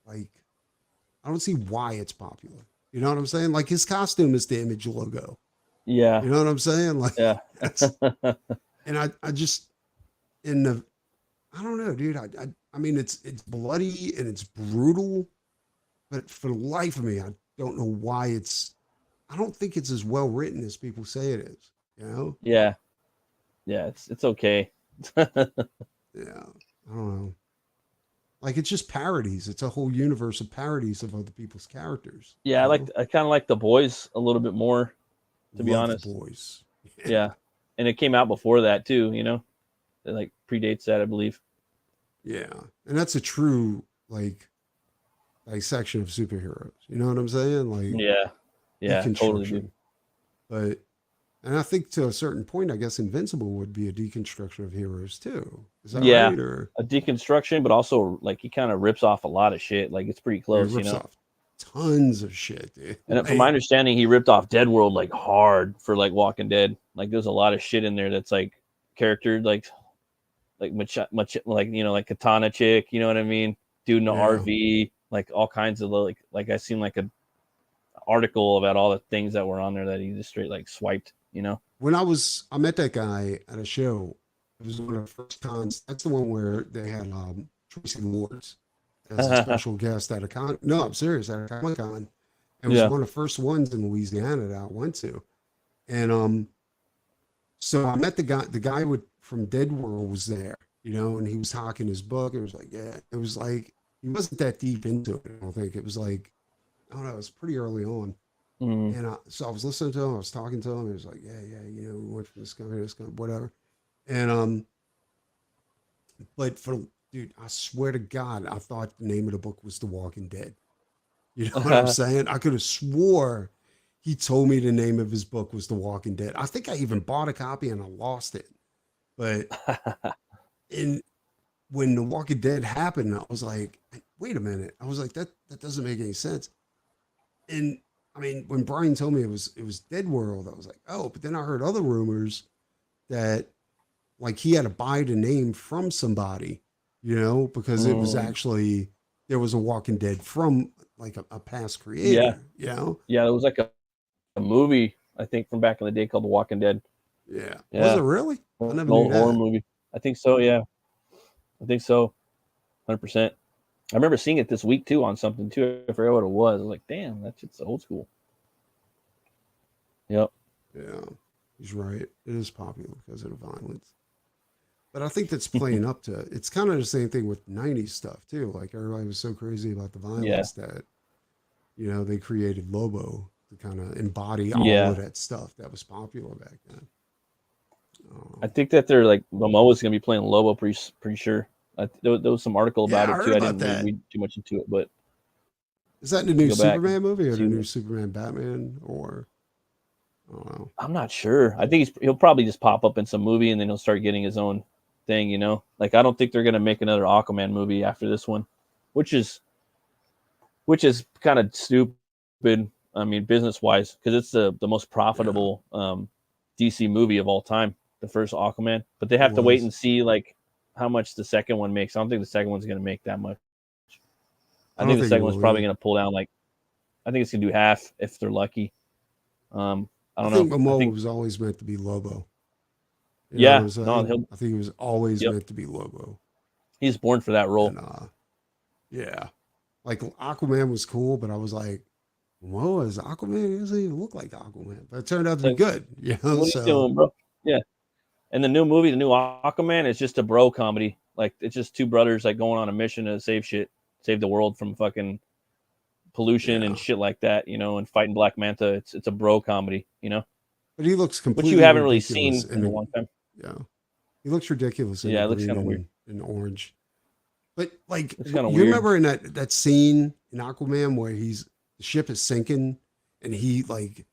like, I don't see why it's popular. You know what I'm saying? Like his costume is the Image logo. Yeah, You know what I'm saying? Like yeah, that's, and I just in the, I don't know, dude. I mean, it's bloody and it's brutal, but for the life of me, I don't know why it's. I don't think it's as well written as people say it is. You know? yeah, yeah. It's okay. Yeah. I don't know. Like it's just parodies. It's a whole universe of parodies of other people's characters. Yeah, You know? I kind of like the boys a little bit more, to be Love the honest. boys. Yeah, and it came out before that too. You know, it like predates that, I believe. Yeah. And that's a true like section of superheroes. You know what I'm saying? Like Yeah, yeah, totally, dude. deconstruction. But and I think to a certain point, I guess Invincible would be a deconstruction of heroes too. Is that Yeah, right? Or a deconstruction, but also like he kind of rips off a lot of shit. Like it's pretty it close, you rips know. off tons of shit, dude. And from my Like, understanding, he ripped off Dead World like hard for like Walking Dead. Like there's a lot of shit in there that's like character like much like you know like Katana chick, you know what I mean? Dude in the yeah. RV, like all kinds of like I seen like a article about all the things that were on there that he just straight like swiped, you know? When I met that guy at a show. It was one of the first times. That's the one where they had Tracy Lords as a special guest at a con. No, I'm serious, at a Comic Con. It was Yeah. one of the first ones in Louisiana that I went to. And so I met the guy with from Dead World was there, you know, and he was talking his book. It was like, yeah, it was like he wasn't that deep into it. I don't think it was like, I don't know, it was pretty early on. Mm. And so I was listening to him, I was talking to him. He was like, yeah, you know, we went from this company to this company, whatever. And but for dude, I swear to God, I thought the name of the book was The Walking Dead. You know what I'm saying? I could have swore he told me the name of his book was The Walking Dead. I think I even bought a copy and I lost it. But in when The Walking Dead happened, I was like, wait a minute. I was like, that doesn't make any sense. And I mean, when Brian told me it was Dead World, I was like, oh, but then I heard other rumors that like he had to buy the name from somebody, you know, because it was Mm. actually there was a Walking Dead from like a past Yeah. creator, you know. Yeah, it was like a movie. I think, from back in the day called The Walking Dead. Yeah. Yeah. Was it really? I An never old knew horror that. movie. I think so. Yeah, I think so. 100%. I remember seeing it this week too on something too. I forgot what it was. I was like, damn, that shit's old school. Yep. Yeah, he's right. It is popular because of the violence. But I think that's playing up to it. It's kind of the same thing with 90s stuff too. Like everybody was so crazy about the Yeah. violence that, they created Lobo to kind of embody all Yeah. of that stuff that was popular back then. I think that they're like Momoa's gonna be playing Lobo pretty sure. There was some article about Yeah, I it heard too. I about didn't really that. read too much into it, but Is that the new go back Superman and movie or see the new what- Superman Batman or I don't know. I'm not sure. I think he'll probably just pop up in some movie and then he'll start getting his own thing. Like I don't think they're gonna make another Aquaman movie after this one, which is kind of stupid. I mean, business wise, because it's the most profitable DC movie of all time, the first Aquaman. But they have to wait and see like how much the second one makes. I don't think the second one's gonna make that much. I think the second one's probably gonna pull down like I think it's gonna do half if they're lucky. I don't think know. Momoa was always meant to be Lobo. You know Yeah, what I'm saying? no, I think he was always Yep. meant to be Lobo. he's born for that role. And, yeah. Like Aquaman was cool, but I was like, Momoa is Aquaman? He doesn't even look like Aquaman. But it turned out to be Like, good. You know? What are you doing, bro? Yeah. And the new movie, the new Aquaman, is just a bro comedy. Like it's just two brothers like going on a mission to save the world from fucking pollution and shit like that, and fighting Black Manta. It's a bro comedy, But he looks completely which you haven't really seen ridiculous in a long time. Yeah. He looks ridiculous in Yeah, the it looks green kinda weird. and orange. But like It's kinda you weird. remember in that scene in Aquaman where the ship is sinking and he like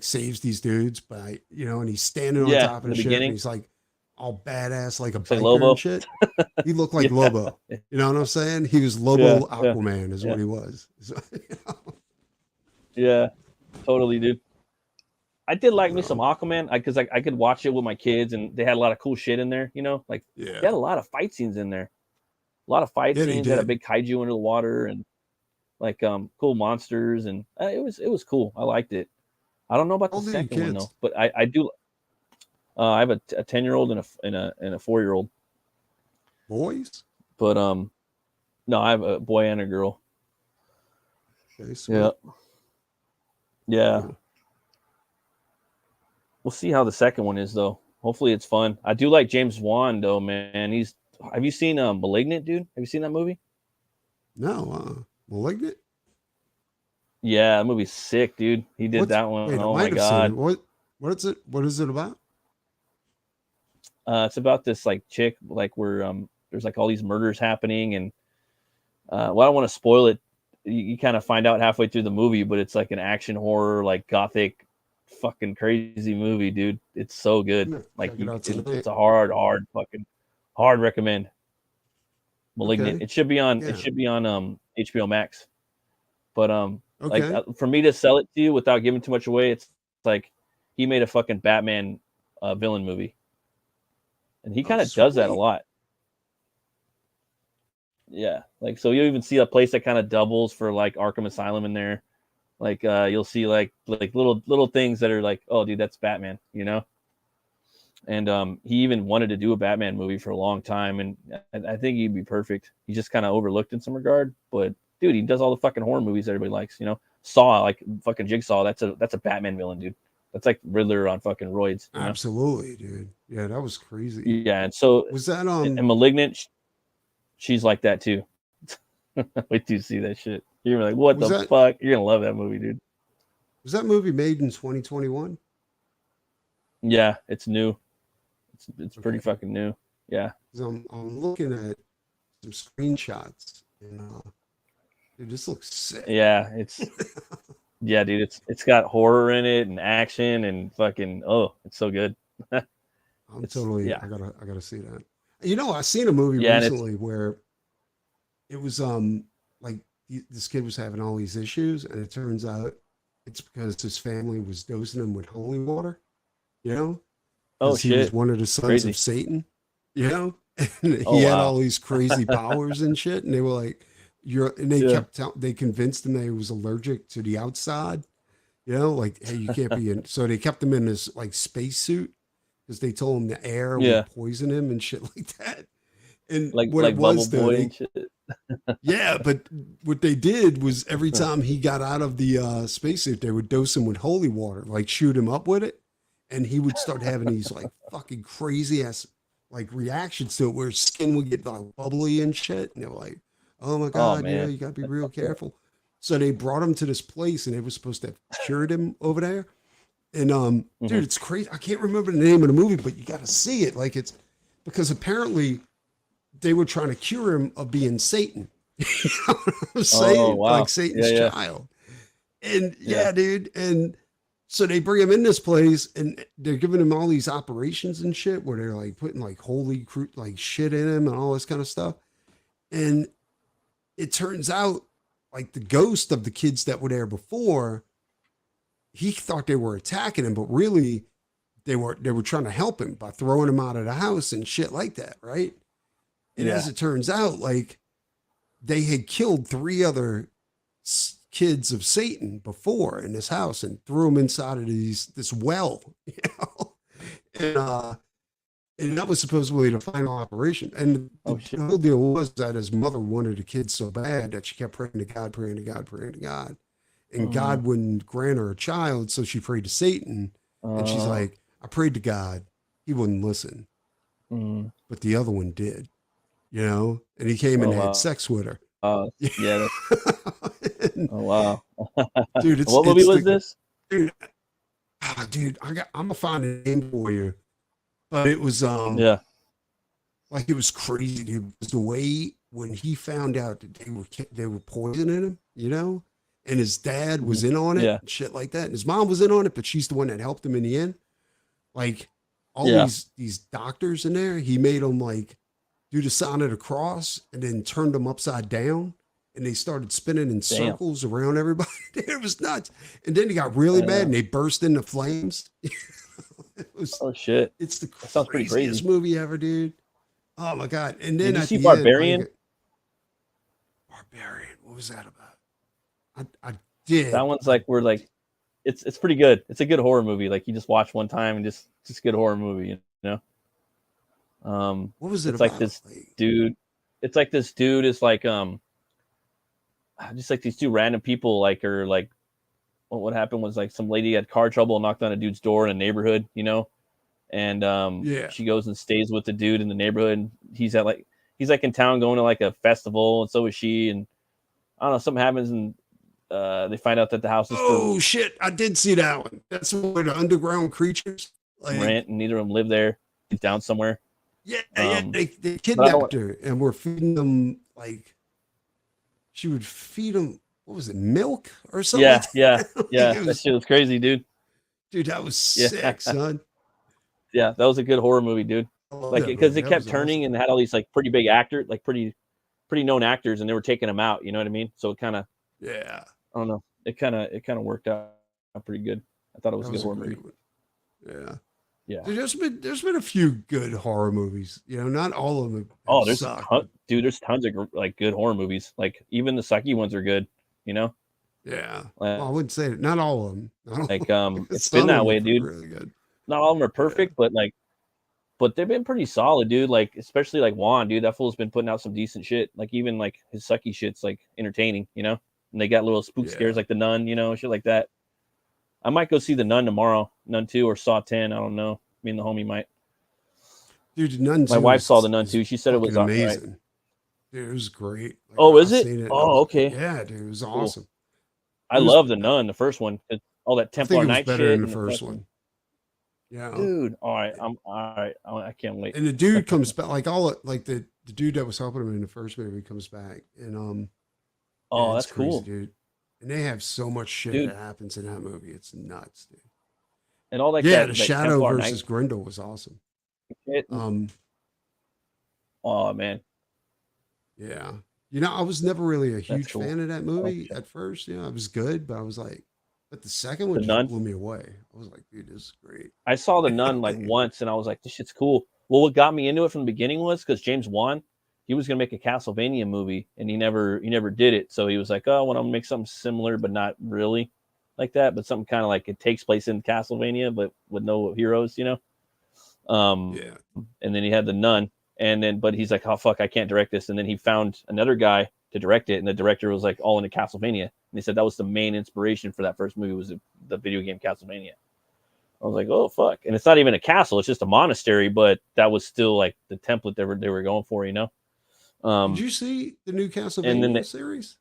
saves these dudes by and he's standing on top of in the the ship and beginning. he's like all badass like a Say biker Lobo. and shit. He looked like Yeah. Lobo. You know what I'm saying? He was Lobo Yeah, Aquaman is yeah. what he was. So, Yeah, totally, dude. I did like me some Aquaman because I could watch it with my kids and they had a lot of cool shit in there. Like they had a lot of fight scenes in there. A lot of fight Yeah, they scenes. They had a did. big kaiju under the water and like cool monsters and it was cool. I liked it. I don't know about How the old are your second one kids? though, but I do. I have a 10-year-old and a 4-year-old. Boys? But no, I have a boy and a girl. Okay, sweet. Yeah. Cool. We'll see how the second one is though. Hopefully it's fun. I do like James Wan though, man. Have you seen Malignant, dude? Have you seen that movie? No, Malignant? Yeah, that movie's sick, dude. He did that one. Wait, I Oh might my have seen god. it. What is it? What is it about? It's about this like chick, like where there's like all these murders happening, and well, I don't want to spoil it. You kind of find out halfway through the movie, but it's like an action horror, like gothic, fucking crazy movie, dude. It's so good. Yeah, Like check it out tonight. it's a hard recommend. Malignant. Okay. It should be on. Yeah. It should be on HBO Max. But Okay. like for me to sell it to you without giving too much away, it's like he made a fucking Batman villain movie, and he kind of does that a sweet. lot. Yeah, like so you even see a place that kind of doubles for like Arkham Asylum in there. Like you'll see like little things that are like, oh dude, that's Batman, And he even wanted to do a Batman movie for a long time, and I think he'd be perfect. He's just kind of overlooked in some regard, but dude, he does all the fucking horror movies everybody likes. Saw, like fucking Jigsaw. That's a Batman villain, dude. That's like Riddler on fucking roids. Absolutely, dude. Yeah, that was crazy. Yeah, and so Was that and Malignant, she's like that too. Wait till you see that shit. You're like, what the fuck? You're gonna love that movie, dude. Was that movie made in 2021? Yeah, it's new. It's pretty fucking new. Yeah. I'm looking at some screenshots and dude, this looks sick. Yeah, yeah, dude. It's got horror in it and action and fucking it's so good. I gotta see that. I seen a movie recently where it was like this kid was having all these issues, and it turns out it's because his family was dosing him with holy water. Oh he shit! was one of the sons of Satan. And he had all these crazy powers and shit, and they were like, they they convinced him that he was allergic to the outside. You know, like, hey, you can't be in. So they kept him in this like spacesuit because they told him the air Yeah, would poison him and shit like that. And like what it Bubble was though, Boy they and shit. yeah, but what they did was every time he got out of the spacesuit, they would dose him with holy water, like shoot him up with it, and he would start having these like fucking crazy ass like reactions to it, where his skin would get like bubbly and shit, and they were like, "Oh my Oh god, man. you got to be real careful." So they brought him to this place, and they were supposed to have cured him over there. And dude, Hmm. it's crazy. I can't remember the name of the movie, but you got to see it. Like it's because apparently they were trying to cure him of being Satan. You know what I'm Oh saying? Like wow. Yeah, Satan's yeah, child. And yeah. yeah, dude. And so they bring him in this place and they're giving him all these operations and shit where they're like putting like holy like shit in him and all this kind of stuff. And it turns out like the ghost of the kids that were there before, he thought they were attacking him, but really they were trying to help him by throwing him out of the house and shit like that, right? And Yeah. as it turns out, like they had killed three other kids of Satan before in this house and threw them inside of this well, you know, and and that was supposedly the final operation. And Oh the shit. whole deal was that his mother wanted a kid so bad that she kept praying to God, praying to God, praying to God, and Mm. God wouldn't grant her a child, so she prayed to Satan, and she's Uh, like, I prayed to God, he wouldn't listen, mm. but the other one did, you know, and he came Oh and had wow. sex with her. Yeah. That's, And, oh wow. dude, What movie it's was the this? dude, dude, I'm gonna find a name for you, but it was Yeah. like it was crazy, dude. It was the way when he found out that they were poisoning him, you know, and his dad Mhm. was in on it, Yeah. and shit like that, and his mom was in on it, but she's the one that helped him in the end. Like all Yeah. these doctors in there, he made them like do the sign of the cross and then turned them upside down. And they started spinning in Damn. circles around everybody. It was nuts. And then he got really mad and they burst into flames. It was, Oh shit. it's the That sounds pretty craziest crazy. movie ever, dude. Oh my God. And Did then you at see the end, I Barbarian? get Barbarian. What was that about? I did. That one's like we're like it's pretty good. It's a good horror movie. Like you just watch one time and just good horror movie, you know? What was it It's like about? this Like, dude. It's like this dude is like just like these two random people like are like what happened was like some lady had car trouble and knocked on a dude's door in a neighborhood, you know? And yeah. she goes and stays with the dude in the neighborhood and he's like in town going to like a festival and so is she and I don't know, something happens and they find out that the house is for Oh shit. I did see that one. That's where the underground creatures. Like, rent and neither of them live there. He's down somewhere. yeah, yeah. Um, They but I don't kidnapped her and were feeding them like she would feed them. What was it, milk or something yeah, like yeah, that? Like, yeah. it That was, shit was crazy, dude. dude, that was Yeah, sick, son. yeah, that was a good horror movie, dude. I love Like that because movie. it That kept was turning awesome. and had all these like pretty big actors, like pretty known actors, and they were taking them out. You know what I mean? So it kind of Yeah, I don't know. It kind of worked out pretty good. I thought it was that a good was a horror movie. great one. Yeah. Yeah. Dude, there's been a few good horror movies. You know, not all of them have Oh, there's a sucked, ton, but dude. There's tons of like good horror movies. Like even the sucky ones are good. You know, yeah. like, Well, I wouldn't say that. Not all of them. Not all it's been some of that them way, are dude. really good. Not all of them are Yeah. perfect, but they've been pretty solid, dude. Like especially like Juan, dude. That fool's been putting out some decent shit. Like even like his sucky shit's like entertaining, you know. And they got little spook scares Yeah. like the Nun, you know, shit like that. I might go see the Nun tomorrow, Nun 2 or Saw 10. I don't know. Me and the homie might. Dude, the Nun My 2 wife saw the Nun is 2. She said it fucking was all right. amazing. Dude, it was great. Like Oh, is I it? seen it and I Oh, was like, okay. yeah, dude, it was Cool. awesome. I It was love the Nun, the first one. All that I think Templar it was Night better shit than the and the first fucking one. Yeah. dude. All right, I'm all right. I can't wait. And the dude comes back, like like the dude that was helping him in the first movie comes back. And yeah, Oh, it's that's crazy, cool, dude. And they have so much shit dude. that happens in that movie. It's nuts, dude. And all like Yeah, the that Shadow Templar versus Night Grendel was awesome. shit. Um, Oh man, yeah. You know, I was never really a that's huge cool. fan of that Oh movie shit. at first. You know, it was good, but I was like, but the second The one just Nun. blew me away. I was like, dude, this is great. I saw the Yeah, Nun like like, once, and I was like, this shit's cool. Well, what got me into it from the beginning was because James Wan, he was gonna make a Castlevania movie, and he never did it. So he was like, oh, well, I'm gonna make something similar, but not really. like that, but something kind of like it takes place in Castlevania, but with no heroes, you know. Yeah. And then he had the Nun, and then but he's like, oh fuck, I can't direct this. And then he found another guy to direct it, and the director was like all into Castlevania, and he said that was the main inspiration for that first movie was the video game Castlevania. I was like, oh fuck, and it's not even a castle; it's just a monastery, but that was still like the template they were going for, you know. Did you see the new And then Castlevania series?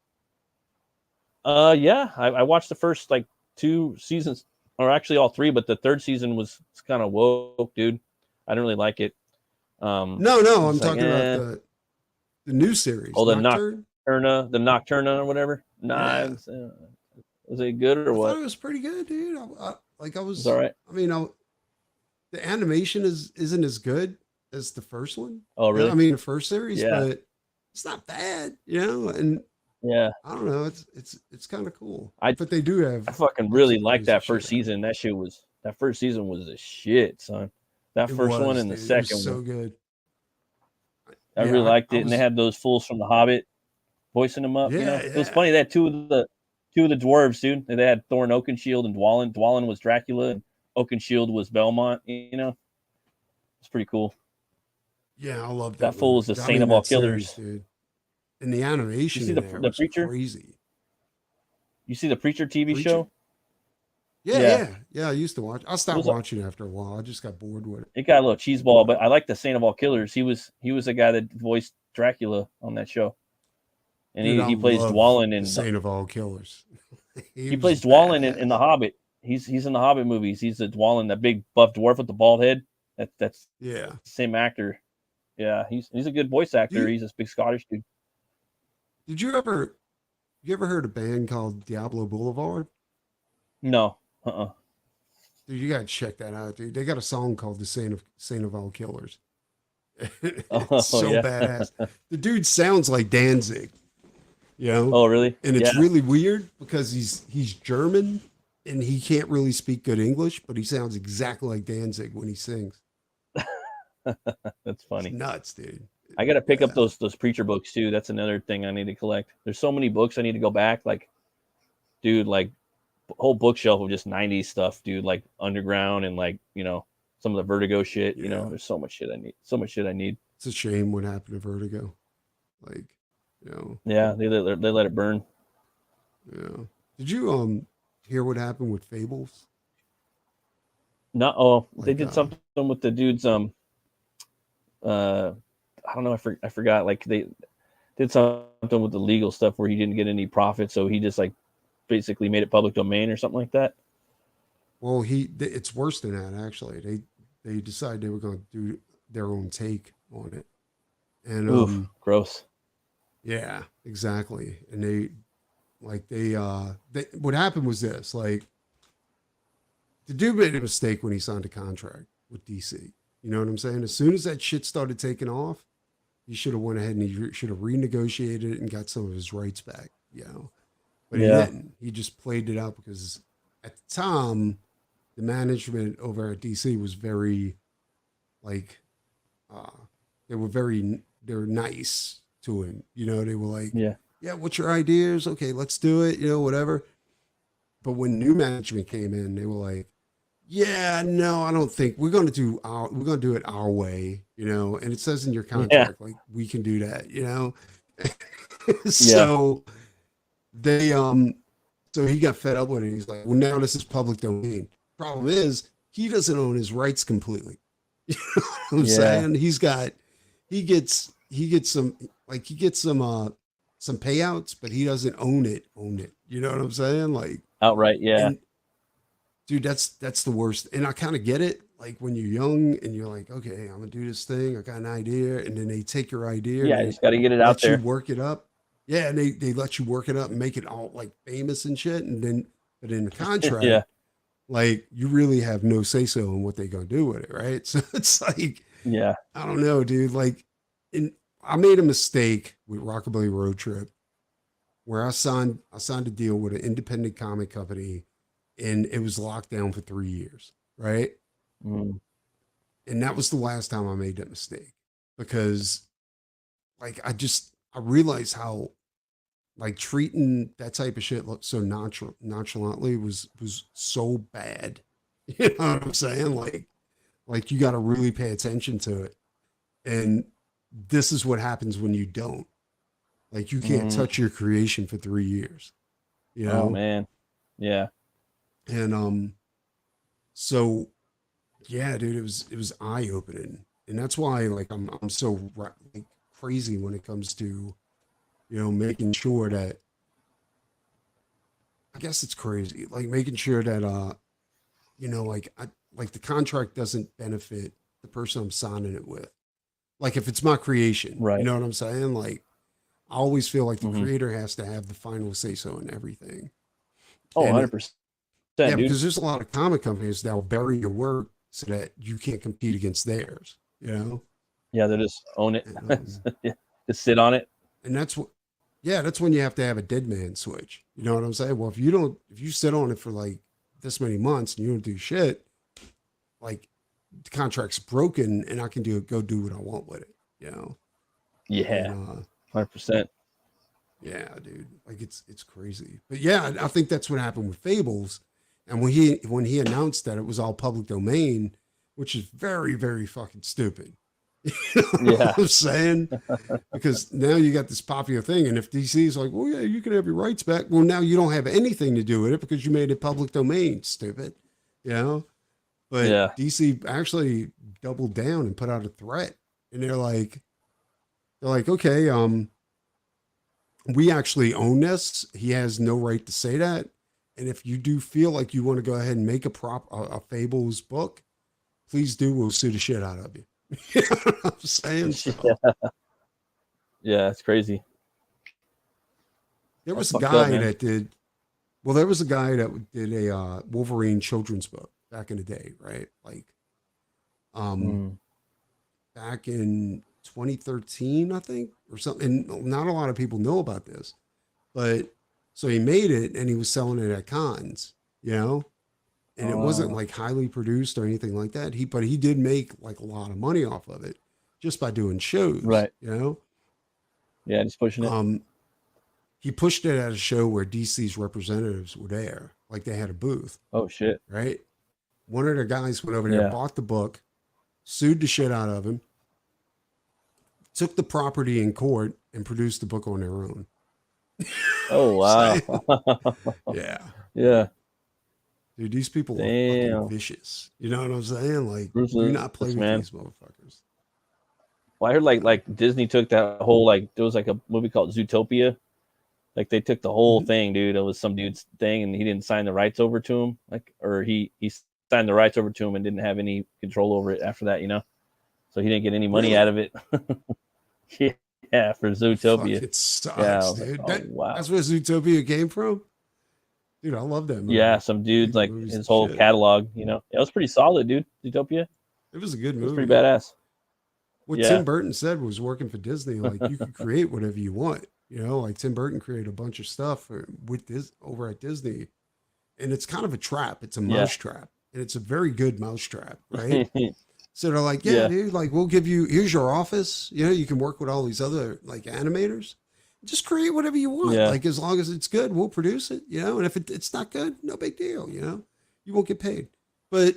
yeah, I watched the first like 2 seasons, or actually all three, but the third season was kind of woke, dude. I didn't really like it. No, I'm talking about the new series, oh, the Nocturne. the Nocturna or whatever. Nah, Yeah. was it good or I what? thought it was pretty good, dude. I It's all right. I mean, the animation isn't as good as the first one. Oh, really? I mean, the first series, Yeah. but it's not bad, you know. And Yeah, I don't know, it's kind of cool. I But they do have I fucking really some liked crazy that first shit out season. That first season was the shit, son. That there. It first one was, and the dude. It was second so one, good. I Yeah, really liked I it. And they was. had those fools from The Hobbit voicing them up. You know, Yeah, it was yeah. funny that two of the dwarves, dude. They had Thorin Oakenshield and Dwalin. Dwalin was Dracula, and Oakenshield was Belmont. You know, it's pretty cool. Yeah, I love That that fool was movie. the I saint mean, of all that series, killers. dude. And the You animation see in there the was preacher? crazy. You see the Preacher TV Preacher? show? Yeah, Yeah, yeah, yeah. I used to watch. I it stopped was watching after a while. I just got bored with it. it got a little cheeseball, but I like the Saint of all killers. He was the guy that voiced Dracula on that show, and Dude, I he plays love Dwalin the in Saint of all killers. He he was plays Dwalin in the badass. Hobbit. He's in the Hobbit movies. He's the Dwalin, that big buff dwarf with the bald head. That's Yeah. the same actor. Yeah, he's a good voice Do actor. you, He's this big Scottish dude. did you ever heard a band called Diablo Boulevard? No, Dude, you gotta check that out, dude. They got a song called the Saint of All Killers. It's oh so yeah. badass. The dude sounds like Danzig, you know? Oh really? And it's Yeah, really weird because he's German and he can't really speak good English, but he sounds exactly like Danzig when he sings. that's It's funny. nuts, dude. I got to pick up Yeah. those preacher books too. That's another thing I need to collect. There's so many books I need to go back. Like, dude, like whole bookshelf of just '90s stuff, dude. Like Underground and like some of the Vertigo shit. You know, Yeah. there's so much shit I need. So much shit I need. It's a shame what happened to Vertigo. Like, you know, Yeah, they let it burn. yeah. Did you hear what happened with Fables? No, oh, they Like did something with the dude's uh, I don't know, I forgot. Like they did something with the legal stuff where he didn't get any profit, so he just like basically made it public domain or something like that. well, it's worse than that actually. They decided they were going to do their own take on it. And Oof, gross. yeah, exactly. And they what happened was this, like the dude made a mistake when he signed a contract with DC. You know what I'm saying? As soon as that shit started taking off, he should have went ahead and he should have renegotiated it and got some of his rights back, you know. But he Yeah, didn't. He just played it out because at the time, the management over at DC was very like uh they were nice to him. You know, they were like, yeah, yeah, what's your ideas? Okay, let's do it, you know, whatever. But when new management came in, they were like, yeah, no, I don't think we're gonna do it our way, you know, and it says in your yeah, contract like we can do that, you know. yeah, So they so he got fed up with it. He's like, well, now this is public domain. Problem is, he doesn't own his rights completely. You know what I'm yeah. saying? He gets some payouts, but he doesn't own it. You know what I'm saying? Like, Outright, yeah, and dude, that's the worst. And I kind of get it. Like when you're young and you're like, okay, I'm gonna do this thing. I got an idea, and then they take your idea and yeah. You they just got to get it out let you there. work it up. Yeah, and they let you work it up and make it all like famous and shit. And then, but in the Yeah, contract, like you really have no say so in what they're gonna do with it, right? So it's like, yeah, I don't know, dude. Like, I made a mistake with Rockabilly Road Trip where I signed a deal with an independent comic company, and it was locked down for 3 years, right? mm, And that was the last time I made that mistake because, like, I realized how like treating that type of shit so nonchalantly was so bad. You know what I'm saying? Like you got to really pay attention to it. And this is what happens when you don't. Like you can't touch your creation for 3 years. You know? Oh man. Yeah. And so yeah, dude, it was eye opening. And that's why like I'm so like crazy when it comes to, making sure that I guess it's crazy. Like making sure that like the contract doesn't benefit the person I'm signing it with. Like if it's my creation, you Right. know what I'm saying? Like I always feel like the Mm-hmm. creator has to have the final say so in everything. Oh, And 100%, yeah, dude. because there's a lot of comic companies that will bury your work so that you can't compete against theirs, Yeah, they just own it. And, Yeah, just sit on it. and that's what, yeah, that's when you have to have a dead man switch. You know what I'm saying? Well, if you sit on it for like this many months and you don't do shit, like the contract's broken and I can go do what I want with it. Yeah, And 100%. yeah, dude, like it's crazy. But yeah, I think that's what happened with Fables. And when he announced that it was all public domain, which is very, very fucking stupid. You know Yeah. what I'm saying? Because now you got this popular thing, and if DC is like, well, yeah, you can have your rights back. Well, now you don't have anything to do with it because you made it public domain, stupid. But Yeah. DC actually doubled down and put out a threat, and they're like, okay, we actually own this. He has no right to say that. And if you do feel like you want to go ahead and make a Fables book, please do. We'll sue the shit out of you. You know what I'm saying? So, Yeah, it's crazy. there was That's a fucked up, guy man. that did. Well, there was a guy that did a Wolverine children's book back in the day, right? Like, back in 2013, I think, or something. And not a lot of people know about this, but so he made it and he was selling it at cons, and it wasn't like highly produced or anything like that. But he did make like a lot of money off of it just by doing shows, Right. Yeah, just pushing it. He pushed it at a show where DC's representatives were there, like they had a booth, Oh shit. right? One of the guys went over there, Yeah. bought the book, sued the shit out of him, took the property in court, and produced the book on their own. Oh wow. Yeah. Yeah. Dude, these people are fucking Damn. vicious. You know what I'm saying? Like, do Ruthless, not play with man. these motherfuckers. Well, I heard like Disney took that whole there was like a movie called Zootopia. Like they took the whole thing, dude. It was some dude's thing, and he didn't sign the rights over to him. Or he signed the rights over to him and didn't have any control over it after that. So he didn't get any money out of it. Yeah, for Zootopia. Fuck, it sucks, Yeah, dude. like, oh, wow. That's where Zootopia came from? Dude, I love that movie. Yeah, some dudes like his whole catalog. It was pretty solid, dude. Zootopia. It was a good movie. It was pretty badass. What Tim Burton said was working for Disney. Like you could create whatever you want. Like Tim Burton created a bunch of stuff with this over at Disney, and it's kind of a trap. It's a mouse trap, and it's a very good mouse trap, right? So they're like, yeah, dude, like we'll give you, here's your office. You can work with all these other like animators. Just create whatever you want. Yeah. Like as long as it's good, we'll produce it. And if it's not good, no big deal. You won't get paid. But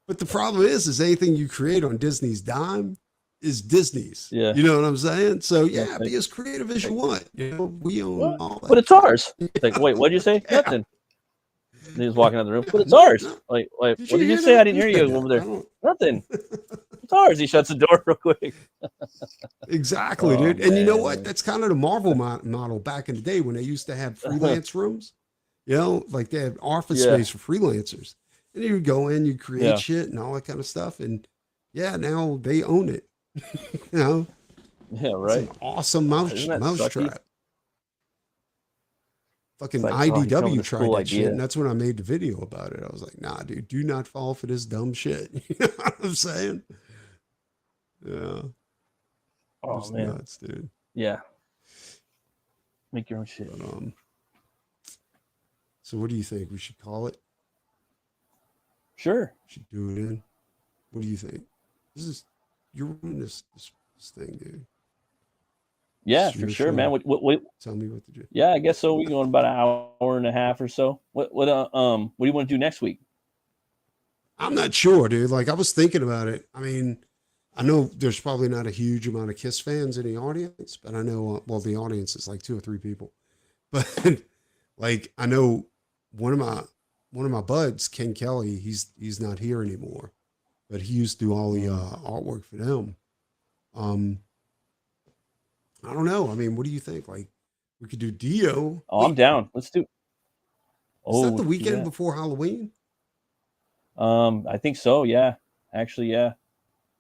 but the problem is anything you create on Disney's dime is Disney's. Yeah. You know what I'm saying? So yeah, be as creative as you want. We own all that. But it's ours. It's like, wait, what'd you say? Yeah. Nothing. And he was walking out of the room. But it's ours. Like, what did you say? I didn't hear you over there. Nothing. It's ours. He shuts the door real quick. Exactly, dude. And you know what? That's kind of the Marvel model back in the day when they used to have freelance rooms. Like they had office space for freelancers. And you would go in, you create shit and all that kind of stuff. And now they own it. Yeah, right. It's an awesome mouse sucky? trap. Fucking like, IDW tried cool that idea. shit, and that's when I made the video about it. I was like, nah, dude, do not fall for this dumb shit. You know what I'm saying? Yeah. Oh, man. Nuts, dude. Yeah. Make your own shit. But, so what do you think? We should call it? Sure. We should do it in. What do you think? You're running this thing, dude. Yeah, It's for your sure, man. show. What? Tell me what to do. Yeah, I guess so. We going about an hour and a half or so. What do you want to do next week? I'm not sure, dude. Like I was thinking about it. I mean, I know there's probably not a huge amount of Kiss fans in the audience, but I know well the audience is like 2 or 3 people. But like I know one of my buds, Ken Kelly, he's not here anymore, but he used to do all the artwork for them. Um, I don't know. I mean, what do you think? Like we could do Dio. Oh, I'm Wait, down. Let's do. is that Oh, the let's do weekend that. before Halloween? I think so. Yeah, actually, yeah.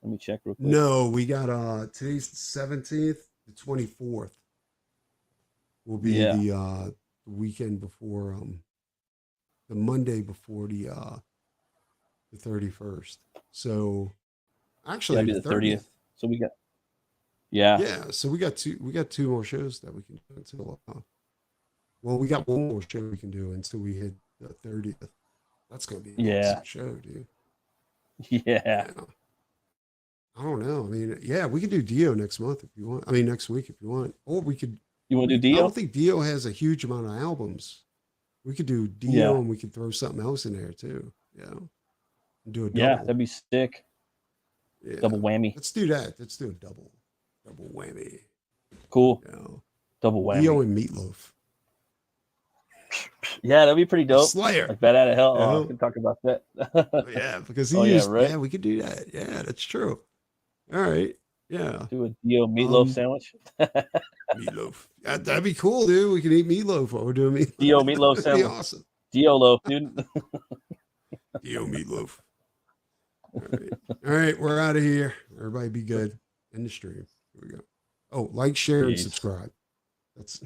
Let me check real quick. No, we got today's the 17th, the 24th will be Yeah, the weekend before the Monday before the 31st. So yeah, actually it'd be the the 30th. 30th. So we got. Yeah, Yeah, so we got 2 more shows that we can do until well, we got one more show we can do until we hit the 30th. That's gonna be an yeah, awesome show, dude. yeah. Yeah. I don't know. I mean, yeah, we could do Dio next month if you want. I mean, next week if you want. Or we could. You want to do I don't Dio? think Dio has a huge amount of albums. We could do Dio Yeah, and we could throw something else in there too. Yeah, and do a yeah. double. That'd be sick. Yeah, Double whammy. let's do that. Let's do a double whammy. Cool. You know, Double Dio whammy. and Meatloaf, Yeah, that'd be pretty the dope. Slayer. Like Bad Out of Hell. You Oh, I know, can talk about that. oh, yeah, because he Oh yeah, used. right. Yeah, we could do that. Yeah, that's true. All right. Yeah. Do a Dio meatloaf Um, sandwich. Meatloaf. That'd be cool, dude. We can eat meatloaf while we're doing meatloaf. Dio meatloaf That'd be sandwich. awesome. Dio loaf, dude. Dio meatloaf. All right. All right. We're out of here. Everybody be good. End the stream. Here we go. Oh, like, share, and Peace. subscribe. That's